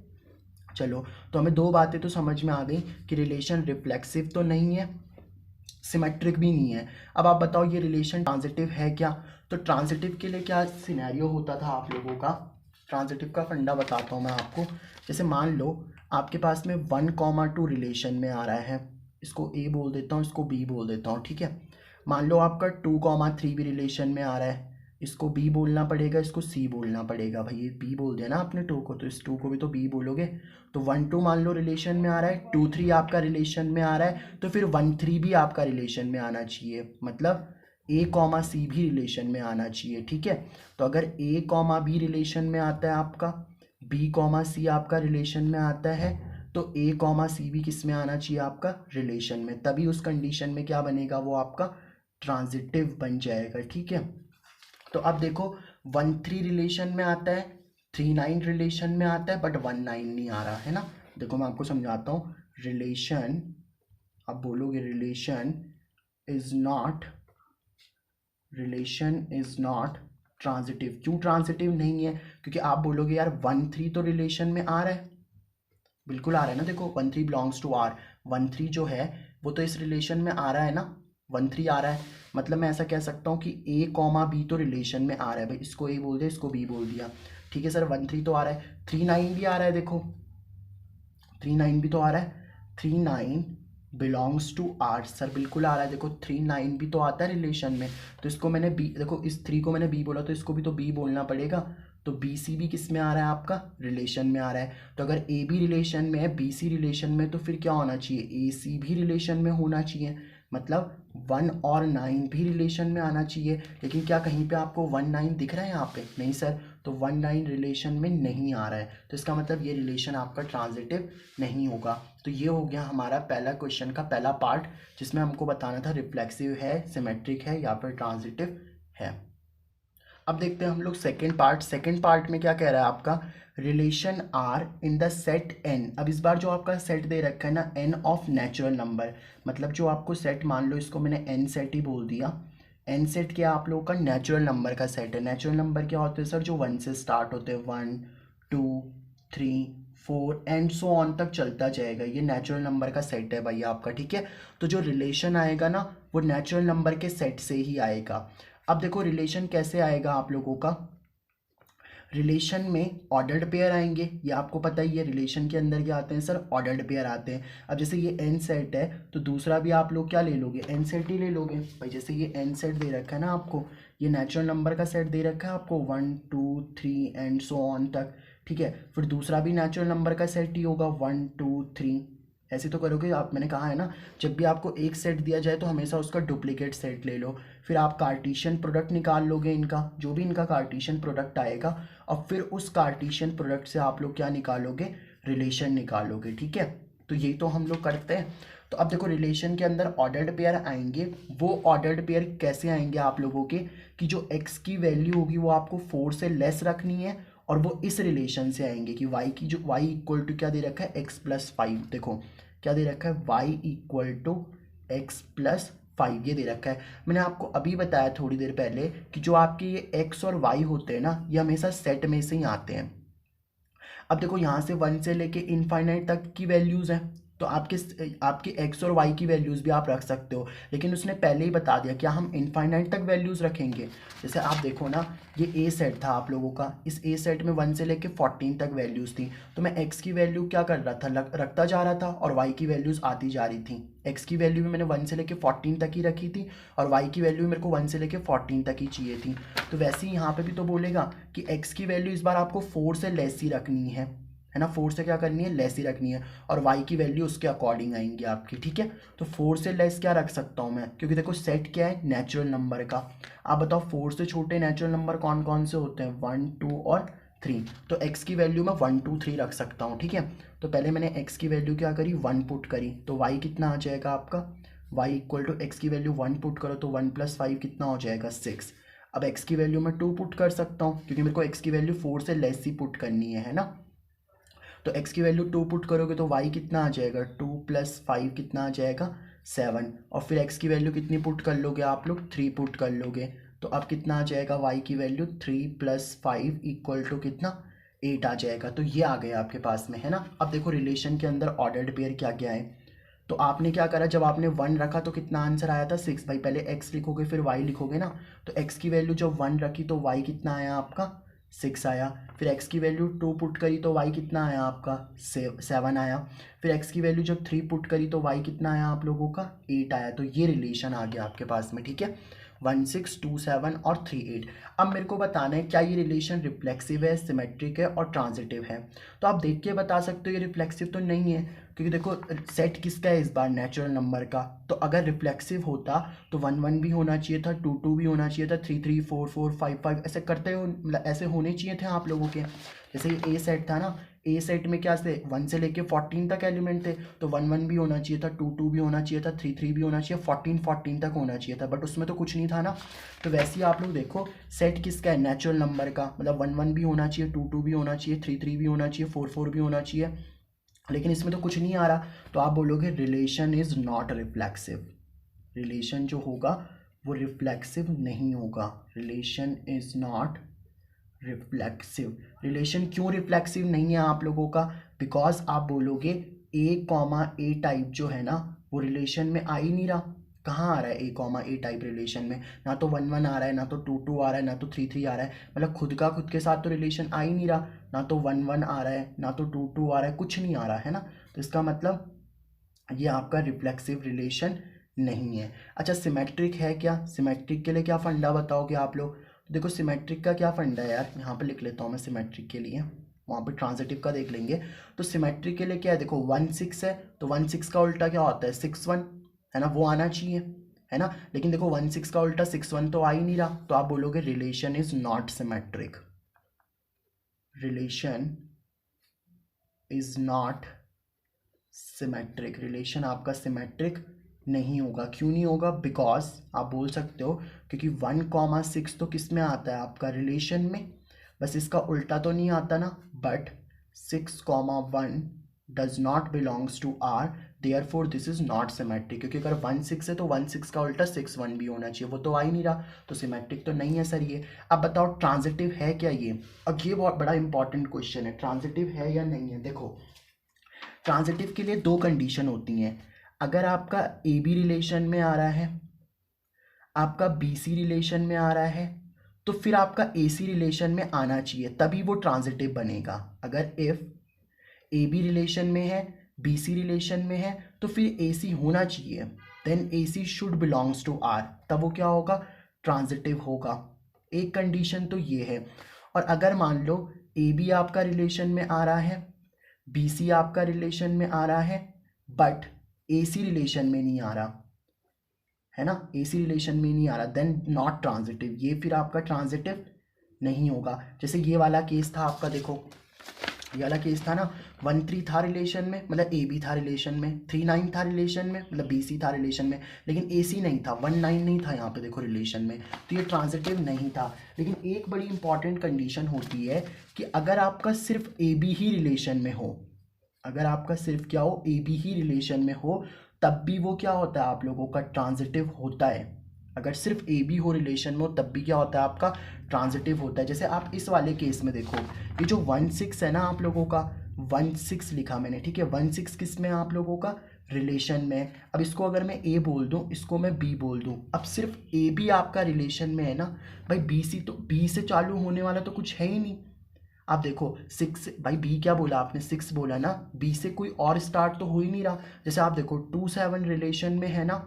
चलो, तो हमें दो बातें तो समझ में आ गई कि रिलेशन रिफ्लेक्सिव तो नहीं है, सिमेट्रिक भी नहीं है। अब आप बताओ ये रिलेशन ट्रांजिटिव है क्या? तो ट्रांजिटिव के लिए क्या सिनेरियो होता था आप लोगों का? ट्रांजिटिव का फंडा बताता हूँ मैं आपको। जैसे मान लो आपके पास में 1 2 रिलेशन में आ रहा है, इसको ए बोल देता हूँ, इसको बी बोल देता हूँ, ठीक है। मान लो आपका 2 3 भी रिलेशन में आ रहा है, इसको बी बोलना पड़ेगा, इसको सी बोलना पड़ेगा। भाई ये बी बोल दिया ना आपने 2 को, तो इस 2 को भी तो बी बोलोगे। तो 1 2 मान लो रिलेशन में आ रहा है, 2 3 आपका रिलेशन में आ रहा है, तो फिर 1 3 भी आपका रिलेशन में आना चाहिए, मतलब ए कॉमा सी भी रिलेशन में आना चाहिए, ठीक है। तो अगर ए कॉमा बी रिलेशन में आता है आपका, बी कॉमा सी आपका रिलेशन में आता है, तो ए कॉमा सी भी किस में आना चाहिए आपका? रिलेशन में। तभी उस कंडीशन में क्या बनेगा? वो आपका ट्रांजिटिव बन जाएगा, ठीक है। तो अब देखो 1 3 रिलेशन में आता है, 3 9 रिलेशन में आता है, बट 1 9 नहीं आ रहा है ना। देखो मैं आपको समझाता हूँ। रिलेशन, आप बोलोगे रिलेशन इज नॉट ट्रांजिटिव। क्यों ट्रांजिटिव नहीं है? क्योंकि आप बोलोगे यार 1 3 तो रिलेशन में आ रहा है, बिल्कुल आ रहा है ना। देखो 1 3 बिलोंग्स टू आर, 1 3 जो है वो तो इस रिलेशन में आ रहा है ना, 1 3 आ रहा है, मतलब मैं ऐसा कह सकता हूँ कि ए कॉमा बी तो रिलेशन में आ रहा है। भाई इसको ए बोल दिया, इसको बी बोल दिया, ठीक है सर। 1 3 तो आ रहा है, 3 9 भी आ रहा है, देखो 3 9 भी तो आ रहा है, 3 9 बिलोंग्स टू आर। सर बिल्कुल आ रहा है, देखो 3 9 भी तो आता है रिलेशन में। तो इसको मैंने बी, देखो इस 3 को मैंने बी बोला, तो इसको भी तो बी बोलना पड़ेगा। तो बी सी भी किस में आ रहा है आपका? रिलेशन में आ रहा है। तो अगर ए बी रिलेशन में है, बी सी रिलेशन में, तो फिर क्या होना चाहिए? ए सी भी रिलेशन में होना चाहिए, मतलब 1 और 9 भी रिलेशन में आना चाहिए। लेकिन क्या कहीं पे आपको 1 9 दिख रहा है यहाँ पे? नहीं सर, तो 1 9 रिलेशन में नहीं आ रहा है, तो इसका मतलब ये रिलेशन आपका ट्रांजिटिव नहीं होगा। तो ये हो गया हमारा पहला क्वेश्चन का पहला पार्ट, जिसमें हमको बताना था रिफ्लेक्सिव है, सिमेट्रिक है या फिर ट्रांजिटिव है। अब देखते हैं हम लोग सेकेंड पार्ट। सेकेंड पार्ट में क्या कह रहा है आपका? Relation R in the set N. अब इस बार जो आपका सेट दे रखा है ना, एन ऑफ नेचुरल नंबर, मतलब जो आपको सेट, मान लो इसको मैंने एन सेट ही बोल दिया। एन सेट क्या आप लोगों का? नेचुरल नंबर का सेट है। नेचुरल नंबर क्या होते हैं सर? जो 1 से स्टार्ट होते हैं, 1 2 3 4 एंड सो ऑन तक चलता जाएगा। ये नेचुरल नंबर का सेट है भाई आपका, ठीक है। तो जो रिलेशन आएगा ना, वो नेचुरल नंबर के सेट से ही आएगा। अब देखो रिलेशन कैसे आएगा आप लोगों का? रिलेशन में ऑर्डर्ड पेयर आएंगे, ये आपको पता ही है। रिलेशन के अंदर क्या आते हैं सर? ऑर्डर्ड पेयर आते हैं। अब जैसे ये एन सेट है, तो दूसरा भी आप लोग क्या ले लोगे? एन सेट ही ले लोगे भाई। जैसे ये एन सेट दे रखा है ना आपको, ये नेचुरल नंबर का सेट दे रखा है आपको, 1 2 3 एंड सो ऑन तक, ठीक है। फिर दूसरा भी नेचुरल नंबर का सेट ही होगा 1 2 3, ऐसे तो करोगे आप। मैंने कहा है ना, जब भी आपको एक सेट दिया जाए तो हमेशा उसका डुप्लीकेट सेट ले लो। फिर आप कार्टीशियन प्रोडक्ट निकाल लोगे इनका, जो भी इनका कार्टीशियन प्रोडक्ट आएगा, और फिर उस कार्टीशियन प्रोडक्ट से आप लोग क्या निकालोगे, रिलेशन निकालोगे। ठीक है, तो यही तो हम लोग करते हैं। तो अब देखो रिलेशन के अंदर ऑर्डर्ड पेयर आएंगे। वो ऑर्डर्ड पेयर कैसे आएंगे आप लोगों के, कि जो x की वैल्यू होगी वो आपको 4 से लेस रखनी है, और वो इस रिलेशन से आएंगे कि y की जो y इक्वल टू क्या दे रखा है, x+5। देखो क्या दे रखा है, y इक्वल टू x+5 ये दे रखा है। मैंने आपको अभी बताया थोड़ी देर पहले कि जो आपके ये x और y होते हैं ना, ये हमेशा सेट में से ही आते हैं। अब देखो यहाँ से 1 से लेके इनफाइनाइट तक की वैल्यूज़ हैं, तो आपके x और y की वैल्यूज़ भी आप रख सकते हो, लेकिन उसने पहले ही बता दिया क्या हम इनफाइनाइट तक वैल्यूज़ रखेंगे। जैसे आप देखो ना, ये ए सेट था आप लोगों का, इस ए सेट में 1 से लेके 14 तक वैल्यूज़ थी, तो मैं x की वैल्यू क्या कर रहा था, रखता जा रहा था, और y की वैल्यूज़ आती जा रही थी। x की वैल्यू भी मैंने 1 से लेके 14 तक ही रखी थी, और y की वैल्यू मेरे को 1 से लेके 14 तक ही चाहिए थी। तो वैसे ही यहाँ पे भी तो बोलेगा कि x की वैल्यू इस बार आपको 4 से लेस ही रखनी है ना, 4 से क्या करनी है, लेस ही रखनी है, और y की वैल्यू उसके अकॉर्डिंग आएंगी आपकी। ठीक है, तो 4 से लेस क्या रख सकता हूँ मैं, क्योंकि देखो सेट क्या है, नेचुरल नंबर का। आप बताओ 4 से छोटे नेचुरल नंबर कौन कौन से होते हैं, 1 2 और 3। तो x की वैल्यू मैं 1 2 3 रख सकता हूँ। ठीक है, तो पहले मैंने x की वैल्यू क्या करी, 1 पुट करी, तो y कितना आ जाएगा आपका, y इक्वल टू x की वैल्यू 1 पुट करो तो 1+5 कितना हो जाएगा, 6। अब x की वैल्यू मैं 2 पुट कर सकता हूँ, क्योंकि मेरे को x की वैल्यू 4 से लेस ही पुट करनी है ना। तो x की वैल्यू 2 पुट करोगे तो y कितना आ जाएगा, 2+5 कितना आ जाएगा, 7। और फिर x की वैल्यू कितनी पुट कर लोगे आप लोग, 3 पुट कर लोगे, तो अब कितना आ जाएगा, y की वैल्यू 3+5 इक्वल टू कितना, 8 आ जाएगा। तो ये आ गया आपके पास में, है ना। अब देखो रिलेशन के अंदर ऑर्डर्ड पेयर क्या क्या है। तो आपने क्या करा, जब आपने 1 रखा तो कितना आंसर आया था, 6। भाई पहले x लिखोगे फिर y लिखोगे ना, तो x की वैल्यू जब 1 रखी तो y कितना आया आपका, 6 आया। फिर x की वैल्यू 2 पुट करी तो y कितना आया आपका, 7 आया। फिर x की वैल्यू जब 3 पुट करी तो y कितना आया आप लोगों का, 8 आया। तो ये रिलेशन आ गया आपके पास में। ठीक है, 1 6 2 7 और 3 8। अब मेरे को बताना है क्या ये रिलेशन रिफ्लेक्सिव है, सिमेट्रिक है और ट्रांजिटिव है। तो आप देख के बता सकते हो ये रिफ्लेक्सिव तो नहीं है, क्योंकि देखो सेट किसका है इस बार, नेचुरल नंबर का। तो अगर रिफ्लेक्सिव होता तो 1 1 भी होना चाहिए था, 2 2 भी होना चाहिए था, 3 3 4 4 5 5 ऐसे करते हो, मतलब ऐसे होने चाहिए थे आप लोगों के। जैसे ये ए सेट था ना, ए सेट में क्या से 1 से लेके 14 तक एलिमेंट थे, तो 1 1 भी होना चाहिए था, 2 2 भी होना चाहिए था, 3 3 भी होना चाहिए, 14 14 तक होना चाहिए था, बट उसमें तो कुछ नहीं था ना। तो वैसे ही आप लोग देखो सेट किसका है, नेचुरल नंबर का, मतलब 1 1 भी होना चाहिए, 2 2 भी होना चाहिए, 3 3 भी होना चाहिए, 4 4 भी होना चाहिए, लेकिन इसमें तो कुछ नहीं आ रहा। तो आप बोलोगे relation is not reflexive. Relation जो होगा वो रिफ्लेक्सिव नहीं होगा, relation is not reflexive. Relation क्यों रिफ्लेक्सिव नहीं है आप लोगों का, बिकॉज आप बोलोगे ए टाइप जो है ना वो रिलेशन में आ ही नहीं रहा। कहाँ आ रहा है ए टाइप रिलेशन में, ना तो 1 1 आ रहा है, ना तो 2 2 आ रहा है, ना तो 3 3 आ रहा है, मतलब खुद के साथ तो रिलेशन आ ही नहीं रहा। ना तो 1 1 आ रहा है, ना तो 2 2 आ रहा है, कुछ नहीं आ रहा है ना। तो इसका मतलब ये आपका रिफ्लेक्सिव रिलेशन नहीं है। अच्छा सिमेट्रिक है क्या, सिमेट्रिक के लिए क्या फंडा बताओगे आप लोग। तो देखो सिमेट्रिक का क्या फंडा है यार, यहाँ पे लिख लेता हूँ मैं सिमेट्रिक के लिए, वहाँ पे ट्रांजिटिव का देख लेंगे। तो सिमेट्रिक के लिए क्या है, देखो 1 6 है, तो 1 6 का उल्टा क्या होता है, 6 1, है ना, वो आना चाहिए, है ना। लेकिन देखो 1 6 का उल्टा 6 1 तो आ ही नहीं रहा, तो आप बोलोगे relation is not symmetric. Relation is not symmetric, relation आपका सिमेट्रिक नहीं होगा। क्यों नहीं होगा, बिकॉज आप बोल सकते हो क्योंकि 1,6 तो किस में आता है आपका, रिलेशन में, बस इसका उल्टा तो नहीं आता ना। But 6,1 does not belongs to R, therefore this is not symmetric, क्योंकि अगर 1 6 है तो 1 6 का उल्टा 6 1 भी होना चाहिए, वो तो आ ही नहीं रहा, तो सिमेट्रिक तो नहीं है सर ये। अब बताओ ट्रांजिटिव है क्या ये। अब ये बहुत बड़ा इंपॉर्टेंट क्वेश्चन है, ट्रांजिटिव है या नहीं है। देखो ट्रांजिटिव के लिए 2 कंडीशन होती हैं, अगर आपका ए बी रिलेशन में आ रहा है, आपका बी सी रिलेशन में आ रहा है, तो फिर आपका ए सी रिलेशन में आना चाहिए, तभी वो ट्रांजिटिव बनेगा। अगर इफ ए बी रिलेशन में है, बी सी रिलेशन में है, तो फिर ए सी होना चाहिए, then a c should belongs to R, तब वो क्या होगा, ट्रांजिटिव होगा। एक कंडीशन तो ये है। और अगर मान लो ए बी आपका रिलेशन में आ रहा है, बी सी आपका रिलेशन में आ रहा है, बट ए सी रिलेशन में नहीं आ रहा है ना, ए सी रिलेशन में नहीं आ रहा, देन नॉट ट्रांजिटिव, ये फिर आपका ट्रांजिटिव नहीं होगा। जैसे ये वाला केस था आपका, देखो ये वाला केस था ना, 1-3 था रिलेशन में, मतलब ए बी था रिलेशन में, 3-9 था रिलेशन में, मतलब बी सी था रिलेशन में, लेकिन ए सी नहीं था, 1-9 नहीं था यहाँ पे देखो रिलेशन में, तो ये ट्रांजिटिव नहीं था। लेकिन एक बड़ी इंपॉर्टेंट कंडीशन होती है कि अगर आपका सिर्फ ए बी ही रिलेशन में हो, अगर आपका सिर्फ क्या हो, ए बी ही रिलेशन में हो, तब भी वो क्या होता है आप लोगों का ट्रांजिटिव होता है। अगर सिर्फ ए बी हो रिलेशन में हो तब भी क्या होता है आपका ट्रांजिटिव होता है। जैसे आप इस वाले केस में देखो, ये जो 1-6 है ना आप लोगों का, 1-6 लिखा मैंने, ठीक है, 1-6 किस में है आप लोगों का, रिलेशन में। अब इसको अगर मैं ए बोल दूं, इसको मैं बी बोल दूं, अब सिर्फ ए बी आपका रिलेशन में है ना भाई, बी सी तो बी से चालू होने वाला तो कुछ है ही नहीं। आप देखो 6 भाई, बी क्या बोला आपने, 6 बोला ना, बी से कोई और स्टार्ट तो हो ही नहीं रहा। जैसे आप देखो 2-7 रिलेशन में है ना,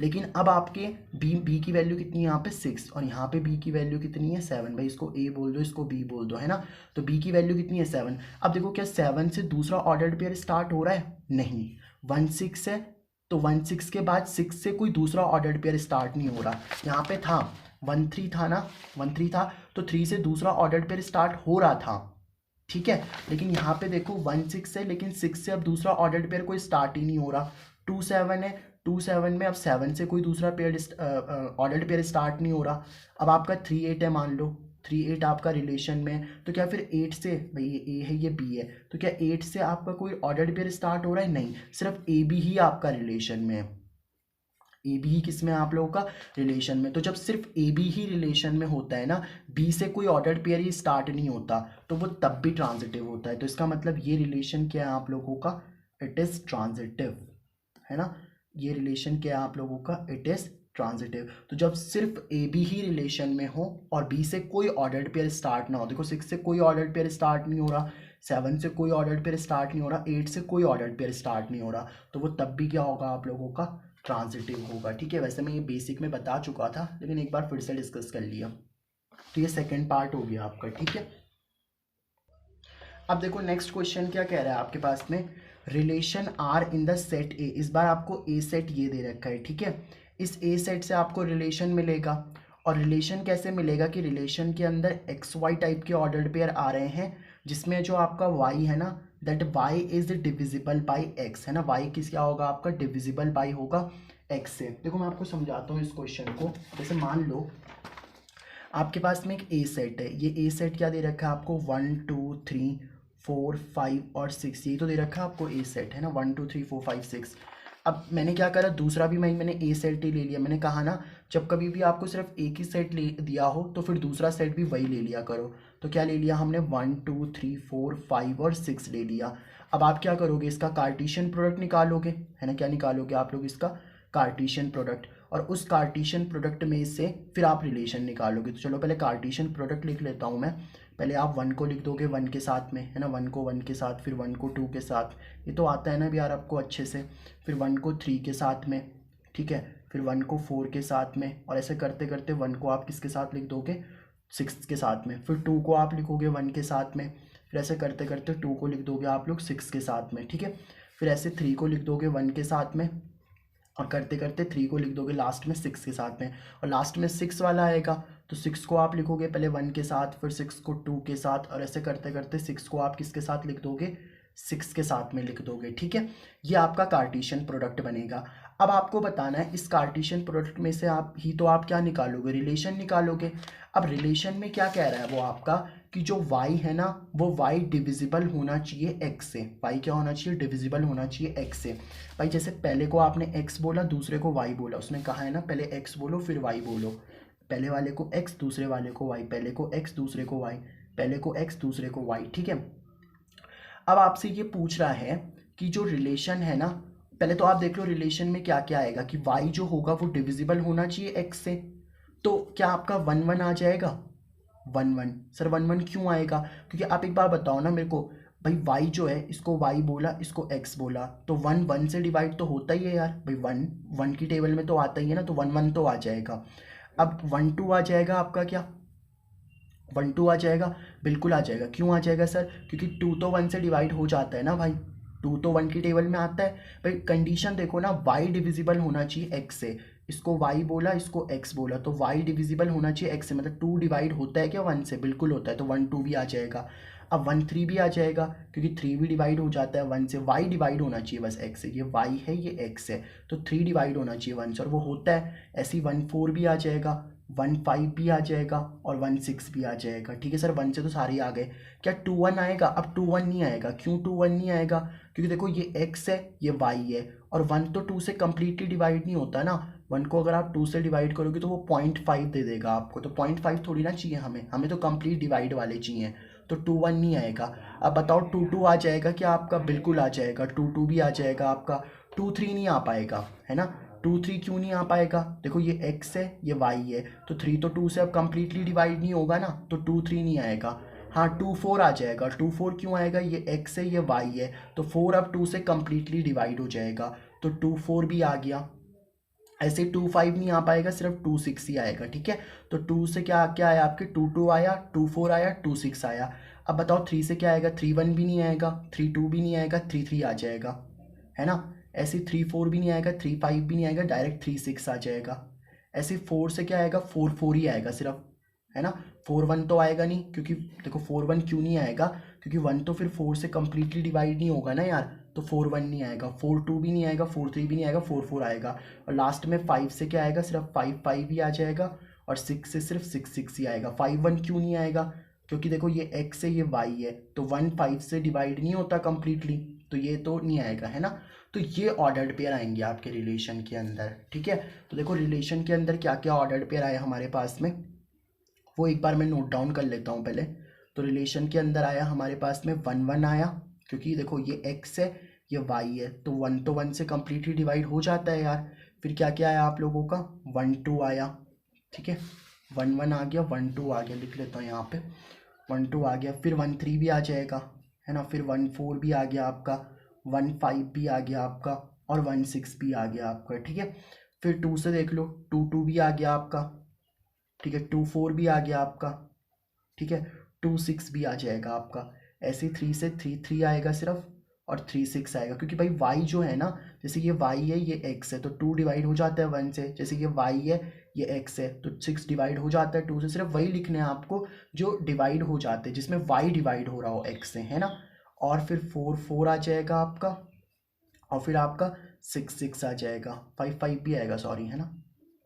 लेकिन अब आपके बी की वैल्यू कितनी है यहाँ पे 6, और यहाँ पे बी की वैल्यू कितनी है 7, भाई इसको ए बोल दो, इसको बी बोल दो, है ना, तो बी की वैल्यू कितनी है 7। अब देखो क्या 7 से दूसरा ऑर्डर्ड पेयर स्टार्ट हो रहा है, नहीं, 1-6 है, तो 1-6 के बाद 6 से कोई दूसरा ऑर्डर्ड पेयर स्टार्ट नहीं हो रहा। यहाँ पे था 1-3 था ना, 1-3 था, तो 3 से दूसरा ऑर्डर्ड पेयर स्टार्ट हो रहा था, ठीक है। लेकिन यहाँ पे देखो 1-6 है, लेकिन 6 से अब दूसरा ऑर्डर्ड पेयर कोई स्टार्ट ही नहीं हो रहा। 2-7 है, 2-7 में अब 7 से कोई दूसरा पेयर ऑर्डर्ड पेयर स्टार्ट नहीं हो रहा। अब आपका 3-8 है, मान लो 3-8 आपका रिलेशन में है, तो क्या फिर 8 से, भाई ये ए है ये बी है, तो क्या 8 से आपका कोई ऑर्डर्ड पेयर स्टार्ट हो रहा है, नहीं, सिर्फ ए बी ही आपका रिलेशन में है। ए बी ही किस में है आप लोगों का, रिलेशन में। तो जब सिर्फ ए बी ही रिलेशन में होता है ना, बी से कोई ऑर्डर्ड पेयर ही स्टार्ट नहीं होता, तो वो तब भी ट्रांजिटिव होता है। तो इसका मतलब ये रिलेशन क्या है आप लोगों का, इट इज ट्रांजिटिव, है ना, ये रिलेशन क्या है आप लोगों का, इट इज ट्रांजिटिव। तो जब सिर्फ ए बी ही रिलेशन में हो और बी से कोई ऑर्डर्ड पेयर स्टार्ट ना हो, देखो 6 से कोई ऑर्डर्ड पेयर स्टार्ट नहीं हो रहा, 7 से कोई ऑर्डर्ड पेयर स्टार्ट नहीं हो रहा, 8 से कोई ऑर्डर्ड पेयर स्टार्ट नहीं हो रहा, तो वो तब भी क्या होगा आप लोगों का, ट्रांजिटिव होगा, ठीक है। वैसे मैं ये बेसिक में बता चुका था, लेकिन एक बार फिर से डिस्कस कर लिया। तो ये सेकंड पार्ट हो गया आपका, ठीक है। अब देखो नेक्स्ट क्वेश्चन क्या कह रहा है आपके पास में, relation R in the set A. इस बार आपको ए सेट ये दे रखा है, ठीक है। इस ए सेट से आपको रिलेशन मिलेगा, और रिलेशन कैसे मिलेगा कि रिलेशन के अंदर एक्स वाई टाइप के ऑर्डर्ड पेयर आ रहे हैं, जिसमें जो आपका वाई है ना, that y is divisible by x, है ना, वाई किस क्या होगा आपका, डिविजिबल बाई होगा एक्स से। देखो मैं आपको समझाता हूँ इस क्वेश्चन को। जैसे मान लो आपके पास में एक ए सेट है, ये ए सेट क्या दे रखा है आपको, 1 2 3 4 5 और 6, ये तो दे रखा है आपको ए सेट, है ना, 1 2 3 4 5 6। अब मैंने क्या करा, दूसरा भी मैंने ए सेट ही ले लिया। मैंने कहा ना, जब कभी भी आपको सिर्फ एक ही सेट ले दिया हो तो फिर दूसरा सेट भी वही ले लिया करो। तो क्या ले लिया हमने, 1 2 3 4 5 और 6 ले लिया। अब आप क्या करोगे, इसका कार्टेशियन प्रोडक्ट निकालोगे, है ना, क्या निकालोगे आप लोग, इसका कार्टेशियन प्रोडक्ट, और उस कार्टेशियन प्रोडक्ट में से फिर आप रिलेशन निकालोगे। तो चलो पहले कार्टेशियन प्रोडक्ट लिख लेता हूँ मैं। पहले आप 1 को लिख दोगे 1 के साथ में, है ना, 1 को 1 के साथ, फिर 1 को 2 के साथ, ये तो आता है ना भी यार आपको अच्छे से, फिर 1 को 3 के साथ में, ठीक है, फिर 1 को 4 के साथ में, और ऐसे करते करते 1 को आप किसके साथ लिख दोगे, 6 के साथ में, फिर 2 को आप लिखोगे 1 के साथ में, फिर ऐसे करते करते 2 को लिख दोगे आप लोग 6 के साथ में, ठीक है, फिर ऐसे 3 को लिख दोगे 1 के साथ में, और करते करते 3 को लिख दोगे लास्ट में 6 के साथ में, और लास्ट में 6 वाला आएगा, तो 6 को आप लिखोगे पहले 1 के साथ, फिर 6 को 2 के साथ, और ऐसे करते करते 6 को आप किसके साथ लिख दोगे, 6 के साथ में लिख दोगे, ठीक है। ये आपका कार्टेशियन प्रोडक्ट बनेगा। अब आपको बताना है इस कार्टेशियन प्रोडक्ट में से आप क्या निकालोगे, रिलेशन निकालोगे। अब रिलेशन में क्या कह रहा है वो आपका, कि जो y है ना, वो y डिविजिबल होना चाहिए x से। y क्या होना चाहिए, डिविजिबल होना चाहिए x से। भाई जैसे पहले को आपने x बोला, दूसरे को y बोला, उसने कहा है ना पहले x बोलो फिर y बोलो, पहले वाले को x दूसरे वाले को y, पहले को x दूसरे को y, पहले को x दूसरे को y, ठीक है। अब आपसे ये पूछ रहा है कि जो रिलेशन है ना, पहले तो आप देख लो रिलेशन में क्या क्या आएगा, कि y जो होगा वो डिविजिबल होना चाहिए x से, तो क्या आपका 1 1 आ जाएगा, 1 1। सर 1 1 क्यों आएगा, क्योंकि आप एक बार बताओ ना मेरे को, भाई y जो है इसको y बोला, इसको x बोला, तो 1 1 से डिवाइड तो होता ही है यार, भाई 1 1 की टेबल में तो आता ही है ना, तो 1 1 तो आ जाएगा। अब 1 2 आ जाएगा आपका क्या, 1 2 आ जाएगा, बिल्कुल आ जाएगा। क्यों आ जाएगा सर? क्योंकि 2 तो 1 से डिवाइड हो जाता है ना भाई, 2 तो 1 की टेबल में आता है भाई। कंडीशन देखो ना, y डिविजिबल होना चाहिए x से, इसको y बोला, इसको x बोला, तो y डिविजिबल होना चाहिए x से, मतलब 2 डिवाइड होता है क्या 1 से? बिल्कुल होता है, तो 1 2 भी आ जाएगा। अब 1 3 भी आ जाएगा, क्योंकि 3 भी डिवाइड हो जाता है 1 से। y डिवाइड होना चाहिए बस x से, ये y है ये x है, तो 3 डिवाइड होना चाहिए 1 से, और वो होता है। ऐसे ही 1 4 भी आ जाएगा, 1 5 भी आ जाएगा, और 1 6 भी आ जाएगा। ठीक है सर, 1 से तो सारे आ गए। क्या 2 1 आएगा? अब 2 1 नहीं आएगा। क्यों 2 1 नहीं आएगा? क्योंकि देखो ये x है ये y है, और 1 तो 2 से कम्प्लीटली डिवाइड नहीं होता ना। 1 को अगर आप 2 से डिवाइड करोगे तो वो 0.5 दे देगा आपको, तो 0.5 थोड़ी ना चाहिए हमें, हमें तो कंप्लीट डिवाइड वाले चाहिए, तो 2 1 नहीं आएगा। अब बताओ 2 2 आ जाएगा क्या आपका? बिल्कुल आ जाएगा, 2 2 भी आ जाएगा आपका। 2 3 नहीं आ पाएगा, है ना? 2 3 क्यों नहीं आ पाएगा? देखो ये x है ये y है, तो 3 तो 2 से अब कम्प्लीटली डिवाइड नहीं होगा ना, तो 2 3 नहीं आएगा। हाँ 2 4 आ जाएगा। 2 4 क्यों आएगा? ये x है ये y है, तो 4 अब 2 से कम्प्लीटली डिवाइड हो जाएगा, तो 2 4 भी आ गया। ऐसे 2 5 नहीं आ पाएगा, सिर्फ 2 6 ही आएगा। ठीक है, तो 2 से क्या क्या आया आपके? 2 2 आया, 2 4 आया, 2 6 आया। अब बताओ 3 से क्या आएगा? 3 1 भी नहीं आएगा, 3 2 भी नहीं आएगा, 3 3 आ जाएगा, है ना? ऐसे 3 4 भी नहीं आएगा, 3 5 भी नहीं आएगा, डायरेक्ट 3 6 आ जाएगा। ऐसे 4 से क्या आएगा? 4 4 ही आएगा सिर्फ, है ना? 4 1 तो आएगा नहीं, क्योंकि देखो 4 1 क्यों नहीं आएगा? क्योंकि 1 तो फिर 4 से कम्प्लीटली डिवाइड नहीं होगा ना यार, तो 4 1 नहीं आएगा। 4 2 भी नहीं आएगा, 4 3 भी नहीं आएगा, 4 4 आएगा। और लास्ट में 5 से क्या आएगा? सिर्फ 5 5 ही आ जाएगा, और 6 से सिर्फ 6 6 ही आएगा। 5 1 क्यों नहीं आएगा? क्योंकि देखो ये x है ये y है, तो 1 5 से डिवाइड नहीं होता कम्प्लीटली, तो ये तो नहीं आएगा, है ना? तो ये ऑर्डर्ड पेयर आएंगे आपके रिलेशन के अंदर। ठीक है, तो देखो रिलेशन के अंदर क्या क्या ऑर्डर्ड पेयर आया हमारे पास में, वो एक बार मैं नोट डाउन कर लेता हूँ पहले। तो रिलेशन के अंदर आया हमारे पास में 1 1 आया, क्योंकि देखो ये x है ये y है, तो 1 तो 1 से कम्प्लीटली डिवाइड हो जाता है यार। फिर क्या क्या आया आप लोगों का? 1 2 आया, ठीक है, 1 1 आ गया, 1 2 आ गया, लिख लेता हूँ यहाँ पे, 1 2 आ गया। फिर 1 3 भी आ जाएगा, है ना? फिर 1 4 भी आ गया आपका, 1 5 भी आ गया आपका, और 1 6 भी आ गया आपका। ठीक है, फिर 2 से देख लो, 2 2 भी आ गया आपका, ठीक है, 2 4 भी आ गया आपका, ठीक है, 2 6 भी आ जाएगा आपका। ऐसे 3 से 3 3 आएगा सिर्फ, और 3 6 आएगा, क्योंकि भाई y जो है ना, जैसे ये y है ये x है, तो 2 डिवाइड हो जाता है 1 से। जैसे ये y है ये x है, तो 6 डिवाइड हो जाता है 2 से। सिर्फ वही लिखने हैं आपको जो डिवाइड हो जाते हैं, जिसमें y डिवाइड हो रहा हो x से, है ना? और फिर 4 4 आ जाएगा आपका, और फिर आपका 6 6 आ जाएगा, 5 5 भी आएगा, सॉरी, है ना,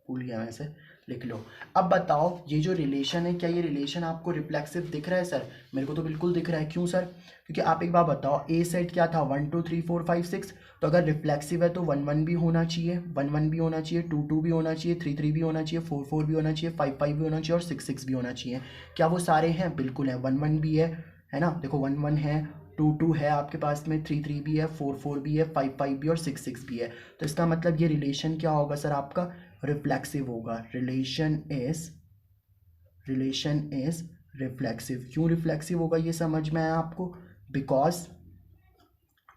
भूल गया मैं, इसे लिख लो। अब बताओ ये जो रिलेशन है, क्या ये रिलेशन आपको रिफ्लेक्सिव दिख रहा है सर? मेरे को तो बिल्कुल दिख रहा है। क्यों सर? क्योंकि आप एक बार बताओ, ए सेट क्या था? 1 2 3 4 5 6, तो अगर रिफ्लेक्सिव है तो 1 1 भी होना चाहिए, 1 1 भी होना चाहिए, 2 2 भी होना चाहिए, 3 3 भी होना चाहिए, 4 4 भी होना चाहिए, 5 5 भी होना चाहिए, और 6 6 भी होना चाहिए। क्या वो सारे हैं? बिल्कुल है। 1 1 भी है ना? देखो 1 1 है, 2 2 है आपके पास में, 3 3 भी है, 4 4 भी है, 5 5 भी, और 6 6 भी है। तो इसका मतलब ये रिलेशन क्या होगा सर आपका? रिफ्लेक्सिव होगा। Relation is reflexive. क्यों रिफ्लेक्सिव होगा ये समझ में आया आपको? बिकॉज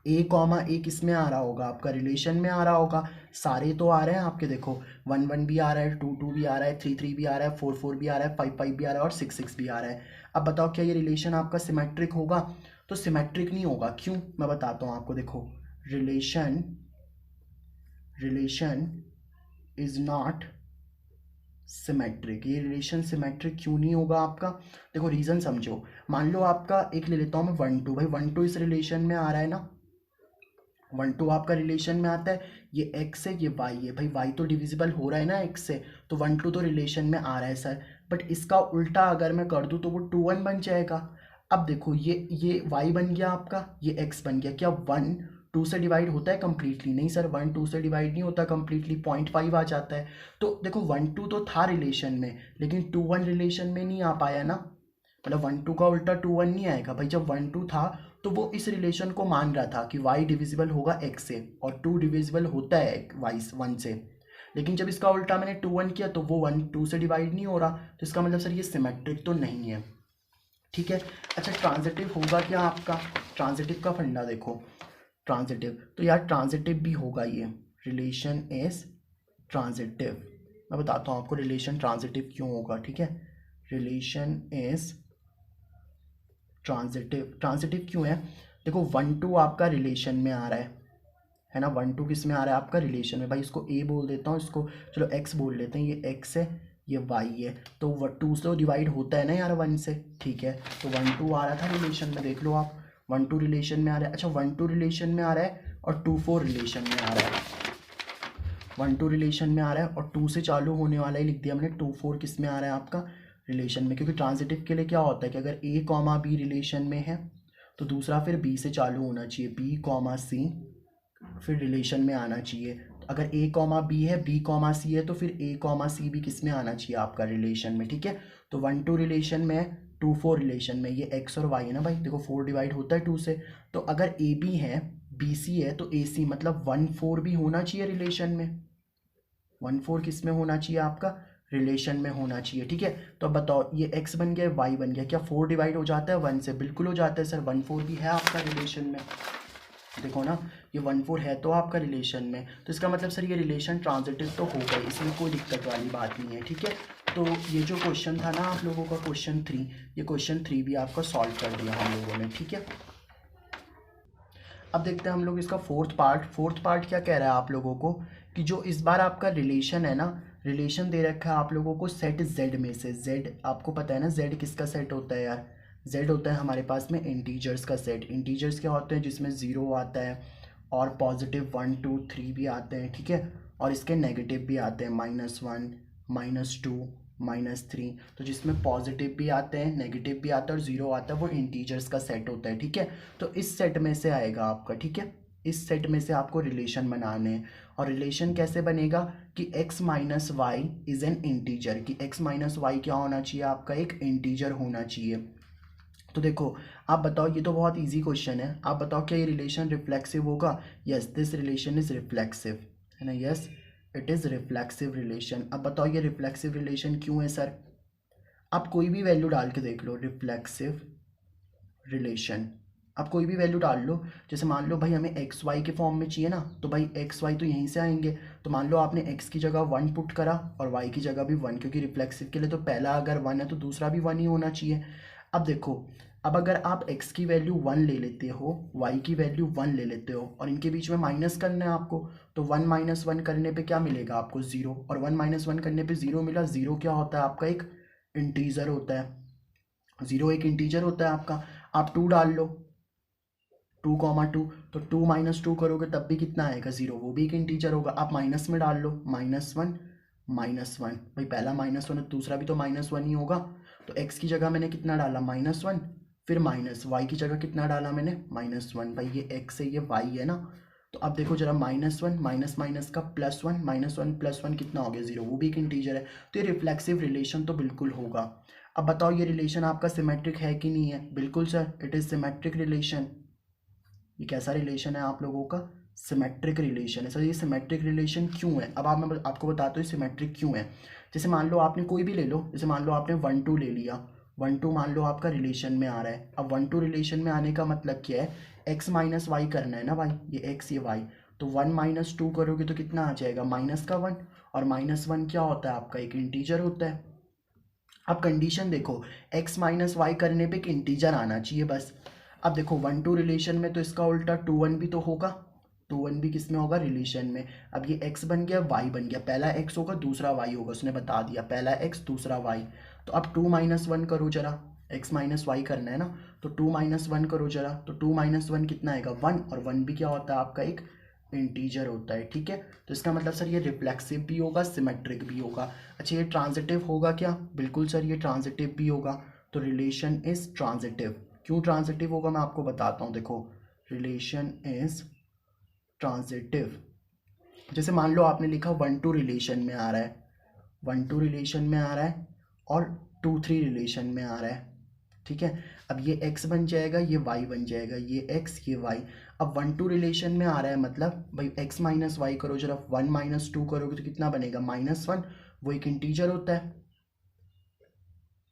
ए कॉमा ए किस में आ रहा होगा? आपका रिलेशन में आ रहा होगा। सारे तो आ रहे हैं आपके, देखो 1 1 भी आ रहा है, 2 2 भी आ रहा है, 3 3 भी आ रहा है, 4 4 भी आ रहा है, 5 5 भी आ रहा है, और 6 6 भी आ रहा है। अब बताओ क्या ये रिलेशन आपका सिमेट्रिक होगा? तो सिमेट्रिक नहीं होगा। क्यों? मैं बताता हूँ आपको। देखो रिलेशन इज नॉट सिमेट्रिक। ये रिलेशन सिमेट्रिक क्यों नहीं होगा आपका? देखो रीज़न समझो। मान लो आपका एक ले लेता हूँ मैं 1 2, भाई 1 2 इस रिलेशन में आ रहा है ना, 1 2 आपका रिलेशन में आता है, ये x है ये y है, भाई y तो डिविजिबल हो रहा है ना x से, तो 1 2 तो रिलेशन में आ रहा है सर। बट इसका उल्टा अगर मैं कर दूँ तो वो 2 1 बन जाएगा। अब देखो ये y बन गया आपका, ये x बन गया। क्या 1 2 से डिवाइड होता है कम्प्लीटली? नहीं सर, 1 2 से डिवाइड नहीं होता कम्प्लीटली, 0.5 आ जाता है। तो देखो 1 2 तो था रिलेशन में, लेकिन 2 1 रिलेशन में नहीं आ पाया ना, मतलब 1 2 का उल्टा 2 1 नहीं आएगा भाई। जब 1 2 था तो वो इस रिलेशन को मान रहा था कि y डिविजिबल होगा x से, और 2 डिविजिबल होता है y 1 से। लेकिन जब इसका उल्टा मैंने 2 1 किया तो वो 1 2 से डिवाइड नहीं हो रहा, तो इसका मतलब सर ये सिमेट्रिक तो नहीं है। ठीक है, अच्छा ट्रांजिटिव होगा क्या आपका? ट्रांजिटिव का फंडा देखो, ट्रांजिटिव तो यार ट्रांजिटिव भी होगा ये। Relation is transitive. मैं बताता हूँ आपको रिलेशन ट्रांजिटिव क्यों होगा। ठीक है, रिलेशन इज ट्रांजिटिव। ट्रांजिटिव क्यों है? देखो 1 2 आपका रिलेशन में आ रहा है ना, 1 2 किस में आ रहा है आपका रिलेशन में। भाई इसको ए बोल देता हूँ, इसको चलो एक्स बोल लेते हैं, ये एक्स है ये वाई है, तो 2 से डिवाइड होता है ना यार 1 से, ठीक है। तो 1 2 आ रहा था रिलेशन में, देख लो आप 1 2 रिलेशन में आ रहा है। अच्छा 1 2 रिलेशन में आ रहा है और 2 4 रिलेशन में आ रहा है। 1 2 रिलेशन में आ रहा है और 2 से चालू होने वाला ही लिख दिया हमने। 2 4 किस में आ रहा है आपका रिलेशन में, क्योंकि ट्रांजिटिव के लिए क्या होता है कि अगर ए कॉमा बी रिलेशन में है तो दूसरा फिर बी से चालू होना चाहिए, बी कॉमा सी फिर रिलेशन में आना चाहिए। तो अगर ए कॉमा बी है, बी कॉमा सी है, तो फिर ए कॉमा सी भी किस में आना चाहिए आपका रिलेशन में, ठीक है। तो 1 2 रिलेशन में है, 2 4 रिलेशन में, ये एक्स और वाई है ना भाई, देखो 4 डिवाइड होता है 2 से। तो अगर ए बी है बी सी है तो ए सी मतलब 1 4 भी होना चाहिए रिलेशन में, 1 4 किस में होना चाहिए आपका रिलेशन में होना चाहिए, ठीक है। तो अब बताओ ये x बन गया y बन गया, क्या 4 डिवाइड हो जाता है 1 से? बिल्कुल हो जाता है सर, 1 4 भी है आपका रिलेशन में, देखो ना ये 1 4 है तो आपका रिलेशन में, तो इसका मतलब सर ये रिलेशन ट्रांजिटिव तो हो गई, इसमें कोई दिक्कत वाली बात नहीं है, ठीक है। तो ये जो क्वेश्चन था ना आप लोगों का क्वेश्चन 3, ये क्वेश्चन 3 भी आपका सॉल्व कर दिया हम लोगों ने, ठीक है। अब देखते हैं हम लोग इसका फोर्थ पार्ट। फोर्थ पार्ट क्या कह रहा है आप लोगों को कि जो इस बार आपका रिलेशन है ना, रिलेशन दे रखा है आप लोगों को सेट जेड में से। जेड आपको पता है ना जेड किसका सेट होता है यार, जेड होता है हमारे पास में इंटीजर्स का सेट। इंटीजर्स क्या होते हैं? जिसमें 0 आता है और पॉजिटिव 1 2 3 भी आते हैं, ठीक है, और इसके नेगेटिव भी आते हैं, -1 -2 -3। तो जिसमें पॉजिटिव भी आते हैं नेगेटिव भी आता है और 0 आता है, वो इंटीजर्स का सेट होता है, ठीक है। तो इस सेट में से आएगा आपका, ठीक है, इस सेट में से आपको रिलेशन बनाने हैं। और रिलेशन कैसे बनेगा कि x minus y is an integer, कि x माइनस वाई क्या होना चाहिए आपका, एक इंटीजर होना चाहिए। तो देखो आप बताओ, ये तो बहुत इजी क्वेश्चन है, आप बताओ क्या ये रिलेशन रिफ्लेक्सिव होगा? Yes this relation is reflexive, है ना, yes it is reflexive relation. अब बताओ ये रिफ्लेक्सिव रिलेशन क्यों है सर? आप कोई भी वैल्यू डाल के देख लो, रिफ्लेक्सिव रिलेशन आप कोई भी वैल्यू डाल लो। जैसे मान लो भाई हमें एक्स वाई के फॉर्म में चाहिए ना, तो भाई एक्स वाई तो यहीं से आएंगे। तो मान लो आपने एक्स की जगह 1 पुट करा और वाई की जगह भी 1, क्योंकि रिफ्लेक्सिव के लिए तो पहला अगर 1 है तो दूसरा भी 1 ही होना चाहिए। अब देखो, अब अगर आप x की वैल्यू 1 ले लेते हो, y की वैल्यू 1 ले लेते हो और इनके बीच में माइनस करना है आपको, तो 1 - 1 करने पे क्या मिलेगा आपको? 0, और 1 - 1 करने पे 0 मिला। 0 क्या होता है आपका? एक इंटीजर होता है, 0 एक इंटीजर होता है आपका। आप 2 डाल लो, 2, तो 2 - 2 करोगे तब भी कितना आएगा? 0, वो भी एक इंटीजर होगा। आप माइनस में डाल लो, -1 -1, भाई पहला -1 है दूसरा भी तो -1 ही होगा। तो x की जगह मैंने कितना डाला? -1, फिर माइनस y की जगह कितना डाला मैंने? -1। भाई ये x है ये y है ना, तो अब देखो जरा, -1 माइनस माइनस का +1, -1 + 1 कितना हो गया? 0, वो भी एक इंटीजर है। तो ये रिफ्लेक्सिव रिलेशन तो बिल्कुल होगा। अब बताओ ये रिलेशन आपका सिमेट्रिक है कि नहीं है? बिल्कुल sir, it is symmetric relation. ये कैसा रिलेशन है आप लोगों का? सिमेट्रिक रिलेशन है सर। ये सिमेट्रिक रिलेशन क्यों है? अब मैं आपको बताता हूँ सिमेट्रिक क्यों है। जैसे मान लो आपने कोई भी ले लो, जैसे मान लो आपने 1 2 ले लिया, 1 2 मान लो आपका रिलेशन में आ रहा है। अब 1 2 रिलेशन में आने का मतलब क्या है? x माइनस वाई करना है ना भाई, ये x ये y। तो 1 - 2 करोगे तो कितना आ जाएगा? माइनस का 1, और -1 क्या होता है आपका? एक इंटीजर होता है। अब कंडीशन देखो, x - y करने पे एक इंटीजर आना चाहिए बस। अब देखो 1 2 रिलेशन में तो इसका उल्टा 2 1 भी तो होगा, 2 1 भी किस में होगा? रिलेशन में। अब ये x बन गया y बन गया, पहला x होगा दूसरा y होगा, उसने बता दिया, पहला x दूसरा y। तो अब 2 - 1 करो जरा, x - y करना है ना, तो 2 - 1 करो जरा, तो 2 - 1 कितना आएगा? 1, और 1 भी क्या होता है आपका? एक इंटीजर होता है, ठीक है। तो इसका मतलब सर ये रिफ्लेक्सिव भी होगा सिमेट्रिक भी होगा। अच्छा ये ट्रांजिटिव होगा क्या? बिल्कुल सर ये ट्रांजिटिव भी होगा। तो रिलेशन इज ट्रांजिटिव। क्यों ट्रांजिटिव होगा मैं आपको बताता हूँ, देखो रिलेशन इज ट्रांजिटिव। जैसे मान लो आपने लिखा 1 2 रिलेशन में आ रहा है, 1 2 रिलेशन में आ रहा है और 2 3 रिलेशन में आ रहा है, ठीक है। अब ये x बन जाएगा, ये y बन जाएगा, ये x ये y। अब 1 2 रिलेशन में आ रहा है मतलब भाई x - y करो जरा, 1 - 2 करोगे तो कितना बनेगा? -1, वो एक इंटीजर होता है,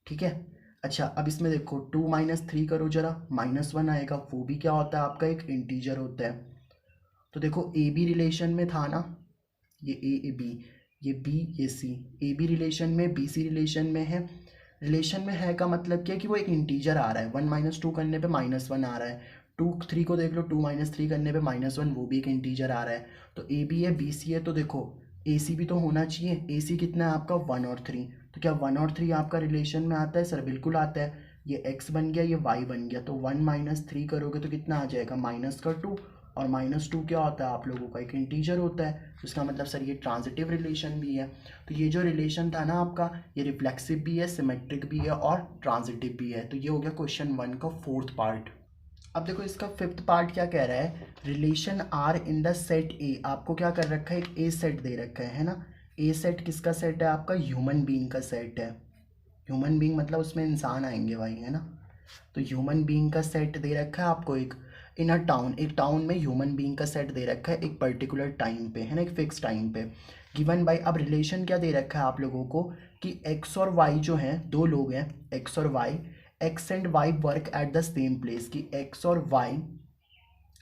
ठीक है। अच्छा अब इसमें देखो 2 - 3 करो जरा, -1 आएगा, वो भी क्या होता है आपका? एक इंटीजर होता है। तो देखो ए बी रिलेशन में था ना, ये ए बी, ये बी ये सी, ए बी रिलेशन में बी सी रिलेशन में है, रिलेशन में है का मतलब क्या है कि वो एक इंटीजर आ रहा है, 1 - 2 करने पे -1 आ रहा है, 2 3 को देख लो, 2 - 3 करने पे -1, वो भी एक इंटीजर आ रहा है। तो ए बी है, बी सी है, तो देखो ए सी भी तो होना चाहिए। ए सी कितना है आपका 1 और 3, तो क्या 1 और 3 आपका रिलेशन में आता है सर? बिल्कुल आता है। ये x बन गया, ये y बन गया, तो 1 - 3 करोगे तो कितना आ जाएगा -2, और -2 क्या होता है आप लोगों का? एक इंटीजर होता है, तो इसका मतलब सर ये ट्रांजिटिव रिलेशन भी है। तो ये जो रिलेशन था ना आपका, ये रिफ्लेक्सिव भी है, सिमेट्रिक भी है और ट्रांजिटिव भी है। तो ये हो गया क्वेश्चन 1 का 4th पार्ट। अब देखो इसका 5th पार्ट क्या कह रहा है, relation R in the set A. आपको क्या कर रखा है, एक ए सेट दे रखा है ना। ए सेट किसका सेट है आपका? ह्यूमन बीइंग का सेट है। ह्यूमन बीइंग मतलब उसमें इंसान आएंगे भाई, है ना। तो ह्यूमन बीइंग का सेट दे रखा है आपको, एक इन अ टाउन, एक टाउन में ह्यूमन बीइंग का सेट दे रखा है एक पर्टिकुलर टाइम पे, है ना, एक फिक्स टाइम पे गिवन बाय। अब रिलेशन क्या दे रखा है आप लोगों को कि एक्स और वाई जो हैं, दो लोग हैं एक्स और y, x and y work at the same place, कि एक्स और वाई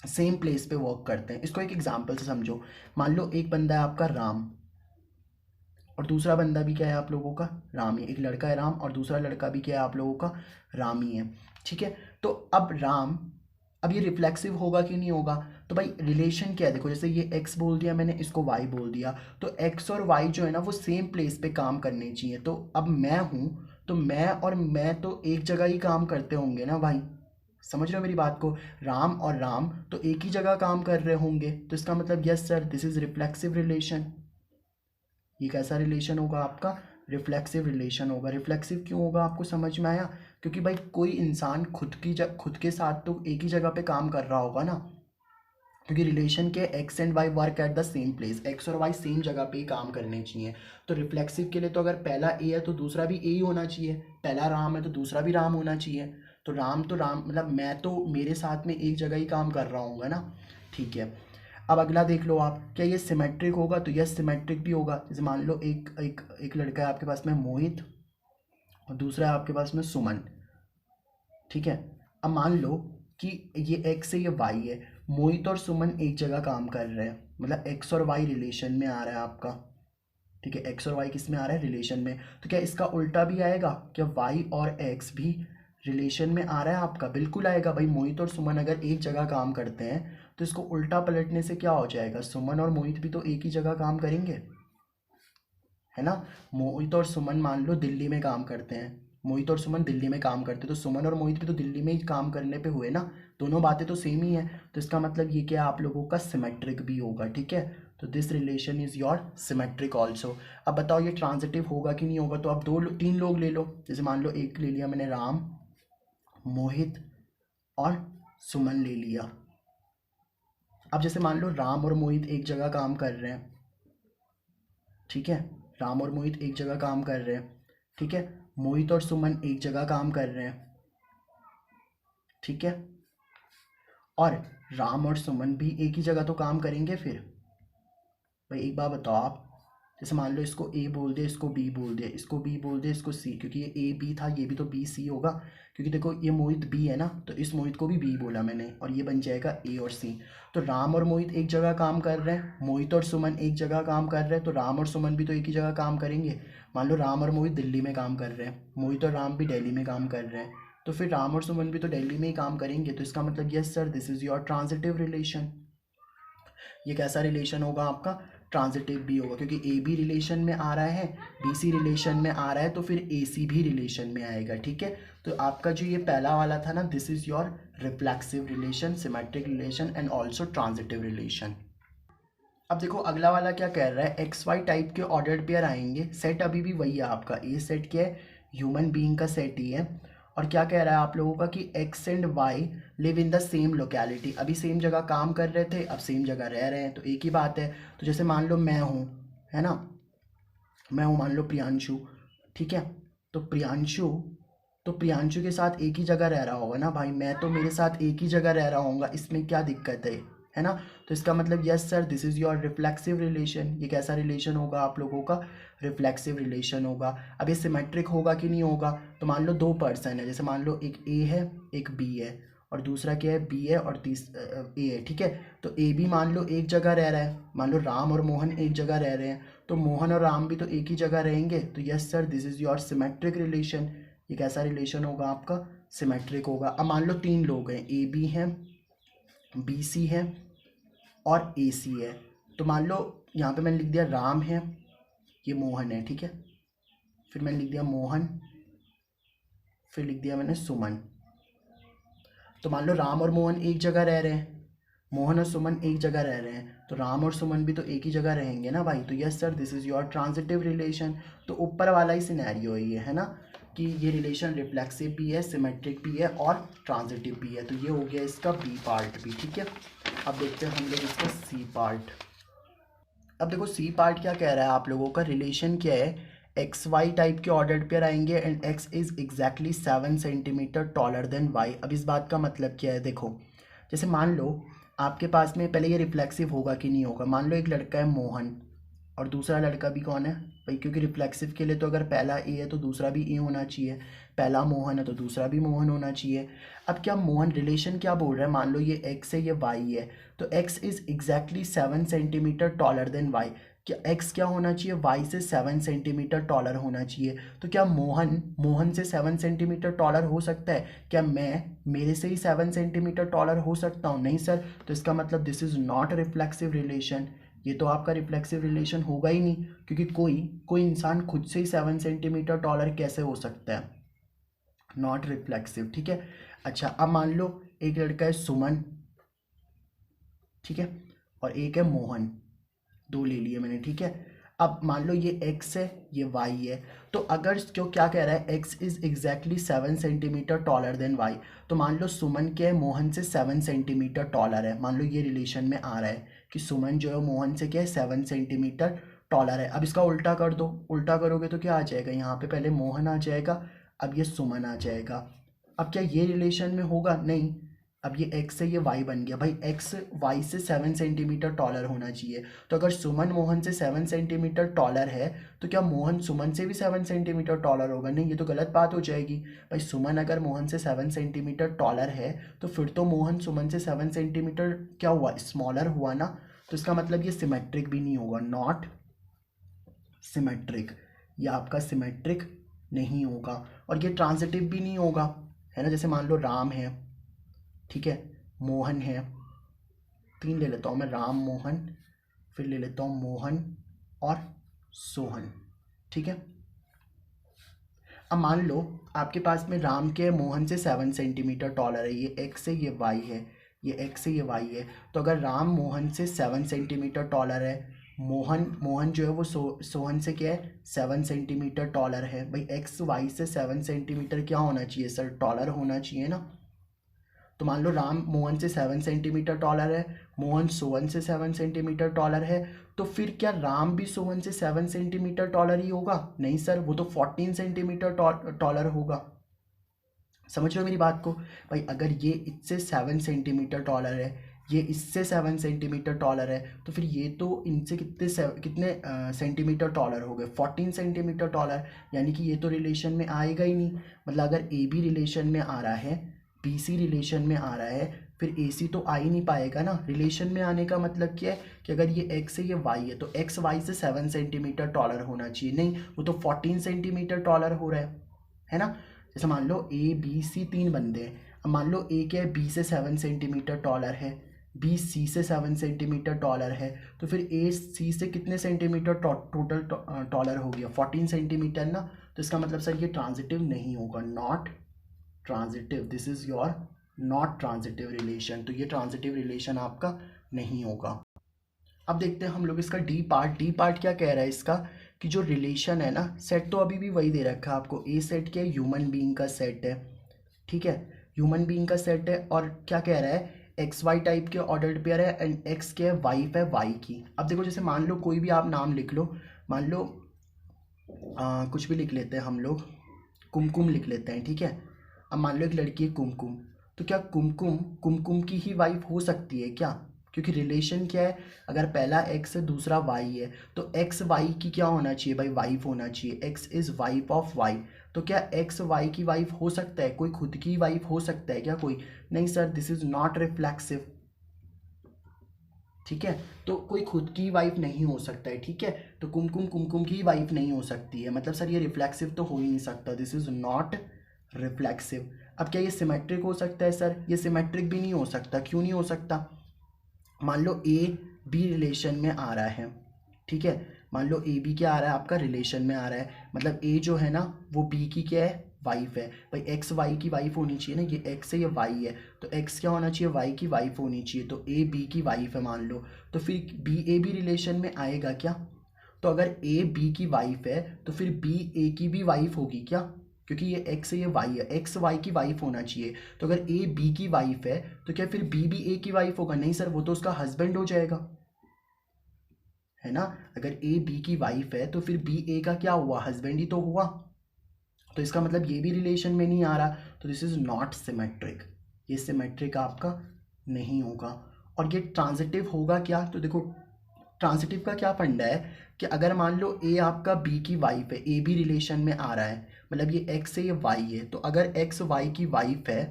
सेम प्लेस पे वर्क करते हैं। इसको एक एग्जांपल से समझो। मान लो एक बंदा है आपका राम, और दूसरा बंदा भी क्या है आप लोगों का? राम ही। एक लड़का है राम और दूसरा लड़का भी क्या है आप लोगों का? राम ही है, ठीक है। तो अब राम, अब ये रिफ्लेक्सिव होगा कि नहीं होगा? तो भाई रिलेशन क्या है, देखो जैसे ये x बोल दिया मैंने, इसको y बोल दिया, तो x और y जो है ना वो सेम प्लेस पे काम करने चाहिए। तो अब मैं हूँ, तो मैं और मैं तो एक जगह ही काम करते होंगे ना भाई, समझ रहे हो मेरी बात को? राम और राम तो एक ही जगह काम कर रहे होंगे, तो इसका मतलब yes sir this is reflexive relation. ये कैसा रिलेशन होगा आपका? रिफ्लेक्सिव रिलेशन होगा। रिफ्लेक्सिव क्यों होगा आपको समझ में आया? क्योंकि भाई कोई इंसान खुद के साथ तो एक ही जगह पे काम कर रहा होगा ना, क्योंकि रिलेशन के x and y work at the same place, x और वाई सेम जगह पे ही काम करने चाहिए। तो रिफ्लेक्सिव के लिए तो अगर पहला ए है तो दूसरा भी ए ही होना चाहिए, पहला राम है तो दूसरा भी राम होना चाहिए। तो राम मतलब मैं तो मेरे साथ में एक जगह ही काम कर रहा हूँ ना, ठीक है। अब अगला देख लो आप, क्या ये सिमेट्रिक होगा? तो यस सिमेट्रिक भी होगा। जैसे मान लो एक एक एक लड़का है आपके पास में मोहित, और दूसरा है आपके पास में सुमन, ठीक है। अब मान लो कि ये एक्स है, ये वाई है, मोहित और सुमन एक जगह काम कर रहे हैं, मतलब एक्स और वाई रिलेशन में आ रहा है आपका, ठीक है। एक्स और वाई किस में आ रहा है? रिलेशन में। तो क्या इसका उल्टा भी आएगा? क्या वाई और एक्स भी रिलेशन में आ रहा है आपका? बिल्कुल आएगा भाई। मोहित और सुमन अगर एक जगह काम करते हैं तो इसको उल्टा पलटने से क्या हो जाएगा? सुमन और मोहित भी तो एक ही जगह काम करेंगे, है ना। मोहित और सुमन मान लो दिल्ली में काम करते हैं, मोहित और सुमन दिल्ली में काम करते हैं, तो सुमन और मोहित भी तो दिल्ली में ही काम करने पे हुए ना, दोनों बातें तो सेम ही है। तो इसका मतलब ये क्या आप लोगों का सिमेट्रिक भी होगा, ठीक है। तो this relation is your symmetric also. अब बताओ ये ट्रांजिटिव होगा कि नहीं होगा? तो आप तीन लोग ले लो, जैसे मान लो एक ले लिया मैंने राम, मोहित और सुमन ले लिया। अब जैसे मान लो राम और मोहित एक जगह काम कर रहे हैं, ठीक है। राम और मोहित एक जगह काम कर रहे हैं, ठीक है। मोहित और सुमन एक जगह काम कर रहे हैं, ठीक है। और राम और सुमन भी एक ही जगह तो काम करेंगे फिर। भाई एक बात बताओ आप, जैसे मान लो इसको ए बोल दिया, इसको बी बोल दिया, इसको बी बोल दिया, इसको सी, क्योंकि ये ए बी था, ये भी तो बी सी होगा, क्योंकि देखो ये मोहित बी है ना, तो इस मोहित को भी बी बोला मैंने, और ये बन जाएगा ए और सी। तो राम और मोहित एक जगह काम कर रहे हैं, मोहित और सुमन एक जगह काम कर रहे हैं, तो राम और सुमन भी तो एक ही जगह काम करेंगे। मान लो राम और मोहित दिल्ली में काम कर रहे हैं, मोहित और राम भी दिल्ली में काम कर रहे हैं, तो फिर राम और सुमन भी तो दिल्ली में ही काम करेंगे। तो इसका मतलब yes sir this is your transitive relation. ये कैसा रिलेशन होगा आपका? ट्रांजिटिव भी होगा, क्योंकि ए बी रिलेशन में आ रहा है, बी सी रिलेशन में आ रहा है, तो फिर ए सी भी रिलेशन में आएगा, ठीक है। तो आपका जो ये पहला वाला था ना, this is your reflexive relation, symmetric relation and also transitive relation. अब देखो अगला वाला क्या कह रहा है, एक्स वाई टाइप के ऑर्डर्ड पेयर आएंगे, सेट अभी भी वही है आपका, ए सेट क्या है? ह्यूमन बीइंग का सेट ही है। और क्या कह रहा है आप लोगों का कि x and y live in the same locality, अभी सेम जगह काम कर रहे थे, अब सेम जगह रह रहे हैं, तो एक ही बात है। तो जैसे मान लो मैं हूँ, है ना, मैं हूँ मान लो प्रियांशु, ठीक है। तो प्रियांशु के साथ एक ही जगह रह रहा होगा ना भाई, मैं तो मेरे साथ एक ही जगह रह रहा होगा, इसमें क्या दिक्कत है ना। तो इसका मतलब yes sir this is your reflexive relation. ये कैसा रिलेशन होगा आप लोगों का? रिफ्लेक्सिव रिलेशन होगा। अब ये सिमेट्रिक होगा कि नहीं होगा? तो मान लो दो पर्सन है, जैसे मान लो एक ए है एक बी है, और दूसरा क्या है? बी है और ए है, ठीक है। तो ए बी मान लो एक जगह रह रहा है, मान लो राम और मोहन एक जगह रह रहे हैं, तो मोहन और राम भी तो एक ही जगह रहेंगे। तो yes sir this is your symmetric relation. ये कैसा रिलेशन होगा आपका, सिमेट्रिक होगा। अब मान लो 3 लोग हैं, ए बी हैं, बी सी है और ए सी है। तो मान लो यहाँ पे मैंने लिख दिया राम है, ये मोहन है, ठीक है। फिर मैंने लिख दिया मोहन, फिर लिख दिया मैंने सुमन। तो मान लो राम और मोहन एक जगह रह रहे हैं, मोहन और सुमन एक जगह रह रहे हैं, तो राम और सुमन भी तो एक ही जगह रहेंगे ना भाई। तो yes sir, this is your transitive relation. तो ऊपर वाला ही सिनेरियो है ये, है ना, कि ये रिलेशन रिफ्लेक्सिव भी है, सिमेट्रिक भी है और ट्रांजिटिव भी है। तो ये हो गया इसका बी पार्ट भी, ठीक है। अब देखते हैं हम लोग इसका सी पार्ट। अब देखो सी पार्ट क्या कह रहा है आप लोगों का, रिलेशन क्या है, एक्स वाई टाइप के ऑर्डर्ड पेयर आएंगे and x is exactly 7 centimetre taller than y. अब इस बात का मतलब क्या है, देखो जैसे मान लो आपके पास में, पहले ये रिफ्लेक्सिव होगा कि नहीं होगा। मान लो एक लड़का है मोहन और दूसरा लड़का भी कौन है भाई, क्योंकि रिफ्लेक्सिव के लिए तो अगर पहला ए है तो दूसरा भी ए होना चाहिए, पहला मोहन है तो दूसरा भी मोहन होना चाहिए। अब क्या मोहन रिलेशन क्या बोल रहा है, मान लो ये एक्स है ये वाई है, तो x is exactly 7 centimetre taller than y. क्या एक्स क्या होना चाहिए, वाई से 7 सेंटीमीटर टॉलर होना चाहिए। तो क्या मोहन से 7 सेंटीमीटर टॉलर हो सकता है, क्या मेरे से ही 7 सेंटीमीटर टॉलर हो सकता हूँ, नहीं सर। तो इसका मतलब this is not reflexive relation, ये तो आपका रिफ्लेक्सिव रिलेशन होगा ही नहीं, क्योंकि कोई इंसान खुद से ही 7 सेंटीमीटर टॉलर कैसे हो सकता है, नॉट रिफ्लेक्सिव, ठीक है। अच्छा अब मान लो एक लड़का है सुमन, ठीक है, और एक है मोहन, 2 ले लिए मैंने, ठीक है। अब मान लो ये x है ये y है, तो अगर क्यों क्या कह रहा है, x is exactly 7 centimetre taller then y। तो मान लो सुमन क्या है, मोहन से 7 सेंटीमीटर टॉलर है। मान लो ये रिलेशन में आ रहा है कि सुमन जो है मोहन से क्या है, 7 सेंटीमीटर टॉलर है। अब इसका उल्टा कर दो, उल्टा करोगे तो क्या आ जाएगा, यहाँ पे पहले मोहन आ जाएगा, अब ये सुमन आ जाएगा। अब क्या ये रिलेशन में होगा, नहीं। अब ये x से ये y बन गया भाई, x y से 7 सेंटीमीटर टॉलर होना चाहिए। तो अगर सुमन मोहन से 7 सेंटीमीटर टॉलर है, तो क्या मोहन सुमन से भी 7 सेंटीमीटर टॉलर होगा, नहीं, ये तो गलत बात हो जाएगी भाई। सुमन अगर मोहन से 7 सेंटीमीटर टॉलर है, तो फिर तो मोहन सुमन से 7 सेंटीमीटर क्या हुआ, स्मॉलर हुआ ना। तो इसका मतलब ये सिमेट्रिक भी नहीं होगा, नॉट सिमेट्रिक, ये आपका सिमेट्रिक नहीं होगा। और ये ट्रांजिटिव भी नहीं होगा, है ना। जैसे मान लो राम है, ठीक है, मोहन है, 3 ले लेता हूँ मैं, राम मोहन, फिर ले लेता हूँ मोहन और सोहन, ठीक है। अब मान लो आपके पास में राम के मोहन से 7 सेंटीमीटर टॉलर है, ये एक्स है ये वाई है, ये एक्स है ये वाई है। तो अगर राम मोहन से 7 सेंटीमीटर टॉलर है, मोहन जो है वो सोहन से क्या है, 7 सेंटीमीटर टॉलर है भाई। एक्स वाई से 7 सेंटीमीटर क्या होना चाहिए सर, टॉलर होना चाहिए ना। तो मान लो राम मोहन से 7 सेंटीमीटर टॉलर है, मोहन सोहन से 7 सेंटीमीटर टॉलर है, तो फिर क्या राम भी सोहन से 7 सेंटीमीटर टॉलर ही होगा, नहीं सर, वो तो 14 सेंटीमीटर टॉलर होगा। समझ रहे हो मेरी बात को भाई। अगर ये इससे 7 सेंटीमीटर टॉलर है, ये इससे 7 सेंटीमीटर टॉलर है, तो फिर ये तो इनसे कितने सेंटीमीटर टॉलर हो गए, 14 सेंटीमीटर टॉलर। यानी कि ये तो रिलेशन में आएगा ही नहीं। मतलब अगर ए बी रिलेशन में आ रहा है, बी सी रिलेशन में आ रहा है, फिर ए सी तो आ ही नहीं पाएगा ना। रिलेशन में आने का मतलब क्या है कि अगर ये एक्स है ये वाई है, तो एक्स वाई से 7 सेंटीमीटर टॉलर होना चाहिए, नहीं, वो तो 14 सेंटीमीटर टॉलर हो रहा है ना। जैसे मान लो ए बी सी 3 बंदे हैं, अब मान लो ए क्या है, बी से 7 सेंटीमीटर टॉलर है, बी सी से 7 सेंटीमीटर टॉलर है, तो फिर ए सी से कितने सेंटीमीटर टोटल टॉलर हो गया, 14 सेंटीमीटर ना। तो इसका मतलब सर ये ट्रांजिटिव नहीं होगा, not transitive, this is your not transitive relation. तो ये ट्रांजिटिव रिलेशन आपका नहीं होगा। अब देखते हैं हम लोग इसका डी पार्ट। डी पार्ट क्या कह रहा है इसका, कि जो रिलेशन है ना, सेट तो अभी भी वही दे रखा है आपको, ए सेट क्या है, ह्यूमन बीइंग का सेट है, ठीक है, ह्यूमन बीइंग का सेट है। और क्या कह रहा है, एक्स वाई टाइप के ऑर्डर्ड पेयर है एंड एक्स के वाइफ है वाई की। अब देखो जैसे मान लो कोई भी आप नाम लिख लो, मान लो कुछ भी लिख लेते हैं हम लोग, कुमकुम लिख लेते हैं, ठीक है। अब मान लो एक लड़की है कुमकुम, तो क्या कुमकुम की ही वाइफ हो सकती है क्या, क्योंकि रिलेशन क्या है, अगर पहला एक्स है दूसरा वाई है, तो एक्स वाई की क्या होना चाहिए भाई, वाइफ होना चाहिए, x is wife of y. तो क्या एक्स वाई की वाइफ हो सकता है, कोई खुद की वाइफ हो सकता है क्या कोई, नहीं sir, this is not reflexive, ठीक है। तो कोई खुद की वाइफ नहीं हो सकता है, ठीक है। तो कुमकुम की वाइफ नहीं हो सकती है, मतलब सर ये रिफ्लेक्सिव तो हो ही नहीं सकता, दिस इज नॉट रिफ्लेक्सिव। अब क्या ये सिमेट्रिक हो सकता है सर? ये सिमेट्रिक भी नहीं हो सकता। क्यों नहीं हो सकता? मान लो ए बी रिलेशन में आ रहा है, ठीक है, मान लो ए बी क्या आ रहा है आपका रिलेशन में आ रहा है, मतलब ए जो है ना वो बी की क्या है, वाइफ है। भाई एक्स वाई की वाइफ होनी चाहिए ना, ये एक्स है ये वाई है, तो एक्स क्या होना चाहिए, वाई की वाइफ होनी चाहिए, तो ए बी की वाइफ है मान लो, तो फिर बी ए बी रिलेशन में आएगा क्या? तो अगर ए बी की वाइफ है तो फिर बी ए की भी वाइफ होगी क्या? क्योंकि ये एक्स है ये वाई है, एक्स वाई की वाइफ होना चाहिए। तो अगर ए बी की वाइफ है तो क्या फिर बी भी ए की वाइफ होगा? नहीं सर, वो तो उसका हस्बैंड हो जाएगा, है ना। अगर ए बी की वाइफ है तो फिर बी ए का क्या हुआ, हस्बैंड ही तो हुआ। तो इसका मतलब ये भी रिलेशन में नहीं आ रहा, तो दिस इज नॉट सिमेट्रिक, ये सिमेट्रिक आपका नहीं होगा। और ये ट्रांजिटिव होगा क्या? तो देखो ट्रांजिटिव का क्या फंडा है कि अगर मान लो ए आपका बी की वाइफ है, ए बी रिलेशन में आ रहा है, मतलब ये एक्स है ये वाई है, तो अगर एक्स वाई की वाइफ है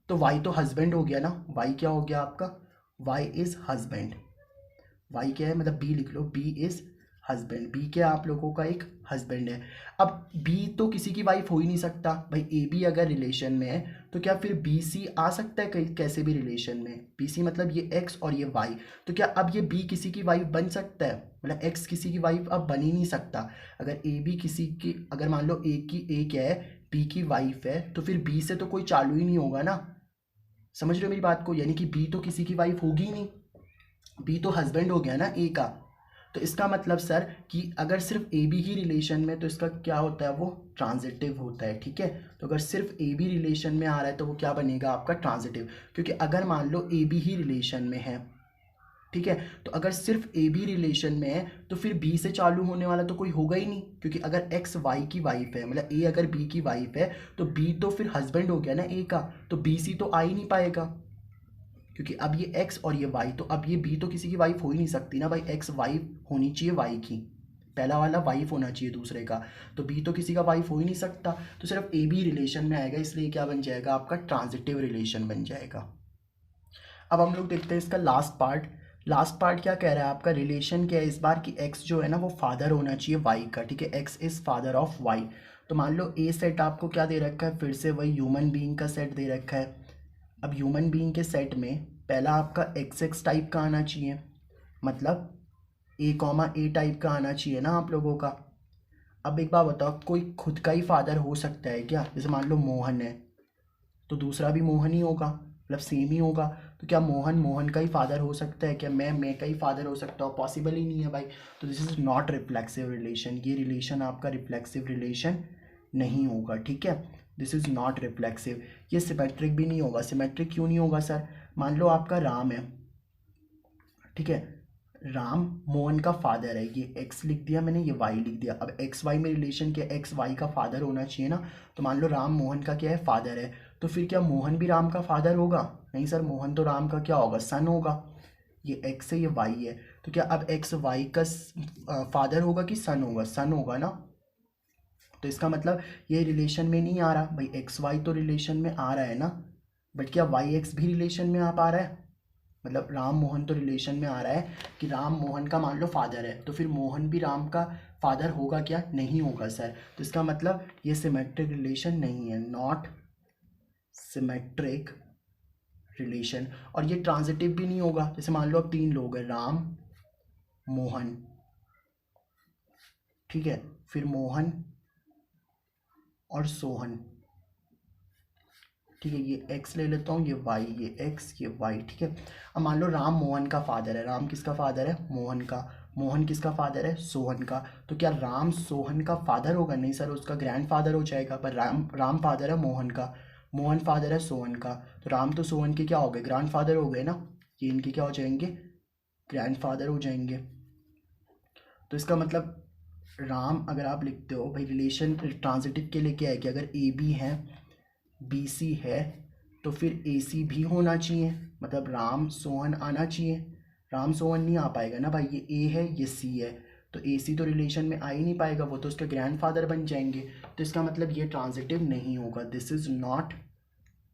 तो वाई तो हस्बैंड हो गया ना, वाई क्या हो गया आपका, वाई इज हस्बैंड। वाई क्या है, मतलब बी लिख लो, बी इज हस्बैंड, बी क्या आप लोगों का एक हस्बैंड है। अब बी तो किसी की वाइफ हो ही नहीं सकता भाई, ए बी अगर रिलेशन में है तो क्या फिर बी सी आ सकता है कहीं कैसे भी रिलेशन में? बी सी मतलब ये एक्स और ये वाई, तो क्या अब ये बी किसी की वाइफ बन सकता है? मतलब एक्स किसी की वाइफ अब बन ही नहीं सकता। अगर ए बी किसी की, अगर मान लो ए की ए क्या है, बी की वाइफ है, तो फिर बी से तो कोई चालू ही नहीं होगा ना, समझ रहे हो मेरी बात को? यानी कि बी तो किसी की वाइफ होगी ही नहीं, बी तो हस्बैंड हो गया ना ए का। तो इसका मतलब सर कि अगर सिर्फ ए बी ही रिलेशन में, तो इसका क्या होता है, वो ट्रांजिटिव होता है, ठीक है। तो अगर सिर्फ ए बी रिलेशन में आ रहा है तो वो क्या बनेगा आपका, ट्रांजिटिव। क्योंकि अगर मान लो ए बी ही रिलेशन में है, ठीक है, तो अगर सिर्फ ए बी रिलेशन में है तो फिर बी से चालू होने वाला तो कोई होगा ही नहीं, क्योंकि अगर एक्स वाई की वाइफ है, मतलब ए अगर बी की वाइफ है तो बी तो फिर हस्बैंड हो गया ना ए का, तो बी सी तो आ ही नहीं पाएगा, क्योंकि अब ये एक्स और ये वाई, तो अब ये बी तो किसी की वाइफ हो ही नहीं सकती ना भाई, एक्स वाइफ होनी चाहिए वाई की, पहला वाला वाइफ होना चाहिए दूसरे का, तो बी तो किसी का वाइफ हो ही नहीं सकता, तो सिर्फ ए बी रिलेशन में आएगा, इसलिए क्या बन जाएगा आपका, ट्रांजिटिव रिलेशन बन जाएगा। अब हम लोग देखते हैं इसका लास्ट पार्ट। लास्ट पार्ट क्या कह रहा है आपका, रिलेशन क्या है इस बार कि एक्स जो है ना वो फादर होना चाहिए वाई का, ठीक है, x is father of y. तो मान लो ए सेट आपको क्या दे रखा है, फिर से वही ह्यूमन बीइंग का सेट दे रखा है। अब ह्यूमन बीइंग के सेट में पहला आपका एक्स एक्स टाइप का आना चाहिए, मतलब ए कॉमा ए टाइप का आना चाहिए ना आप लोगों का। अब एक बात बताओ, कोई खुद का ही फादर हो सकता है क्या? जैसे मान लो मोहन है तो दूसरा भी मोहन ही होगा, मतलब सेम ही होगा, तो क्या मोहन मोहन का ही फादर हो सकता है क्या? मैं का ही फादर हो सकता हूँ? पॉसिबल ही नहीं है भाई। तो this is not reflexive relation, ये रिलेशन आपका रिफ्लेक्सिव रिलेशन नहीं होगा, ठीक है, दिस इज नॉट रिफ्लेक्सिव। ये सिमेट्रिक भी नहीं होगा। सिमेट्रिक क्यों नहीं होगा सर? मान लो आपका राम है, ठीक है, राम मोहन का फादर है, ये एक्स लिख दिया मैंने, ये वाई लिख दिया। अब एक्स वाई में रिलेशन क्या, एक्स वाई का फादर होना चाहिए ना, तो मान लो राम मोहन का क्या है, फादर है, तो फिर क्या मोहन भी राम का फादर होगा? नहीं सर, मोहन तो राम का क्या होगा, सन होगा। ये एक्स है ये वाई है, तो क्या अब एक्स वाई का फादर होगा कि सन होगा? सन होगा ना। तो इसका मतलब ये रिलेशन में नहीं आ रहा भाई, एक्स वाई तो रिलेशन में आ रहा है ना, बट क्या वाई एक्स भी रिलेशन में आ पा रहा है? मतलब राम मोहन तो रिलेशन में आ रहा है कि राम मोहन का मान लो फादर है, तो फिर मोहन भी राम का फादर होगा क्या? नहीं होगा सर। तो इसका मतलब ये सिमेट्रिक रिलेशन नहीं है, नॉट सिमेट्रिक रिलेशन। और ये ट्रांजिटिव भी नहीं होगा। जैसे मान लो अब तीन लोग हैं, राम मोहन, ठीक है, फिर मोहन और सोहन, ठीक है, ये एक्स ले लेता हूँ, ये वाई, ये एक्स ये वाई, ठीक है। अब मान लो राम मोहन का फादर है, राम किसका फादर है? मोहन का। मोहन किसका फादर है? सोहन का। तो क्या राम सोहन का फादर होगा? नहीं सर, उसका ग्रैंड फादर हो जाएगा। पर राम फादर है मोहन का, मोहन फादर है सोहन का, तो राम तो सोहन के क्या हो गए, ग्रैंड फादर हो गए ना, ये इनके क्या हो जाएंगे, ग्रैंड फादर हो जाएंगे। तो इसका मतलब राम अगर आप लिखते हो भाई, रिलेशन ट्रांजिटिव के लिए क्या है कि अगर ए बी है बी सी है तो फिर ए सी भी होना चाहिए, मतलब राम सोहन आना चाहिए। राम सोहन नहीं आ पाएगा ना भाई, ये ए है ये सी है, तो ए सी तो रिलेशन में आ ही नहीं पाएगा, वो तो उसके ग्रैंडफादर बन जाएंगे। तो इसका मतलब ये ट्रांजिटिव नहीं होगा, दिस इज़ नॉट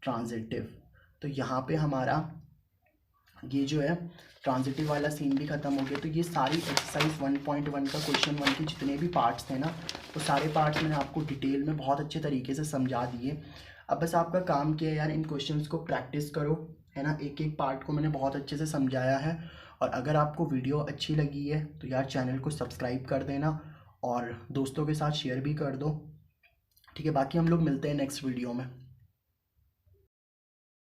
ट्रांजिटिव। तो यहाँ पे हमारा ये जो है ट्रांजिटिव वाला सीन भी खत्म हो गया। तो ये सारी एक्सरसाइज 1.1 का क्वेश्चन 1 के जितने भी पार्ट्स थे ना, वो सारे पार्ट्स मैंने आपको डिटेल में बहुत अच्छे तरीके से समझा दिए। अब बस आपका काम क्या है यार, इन क्वेश्चंस को प्रैक्टिस करो, है ना। एक एक पार्ट को मैंने बहुत अच्छे से समझाया है। और अगर आपको वीडियो अच्छी लगी है तो यार चैनल को सब्सक्राइब कर देना और दोस्तों के साथ शेयर भी कर दो, ठीक है। बाकी हम लोग मिलते हैं नेक्स्ट वीडियो में।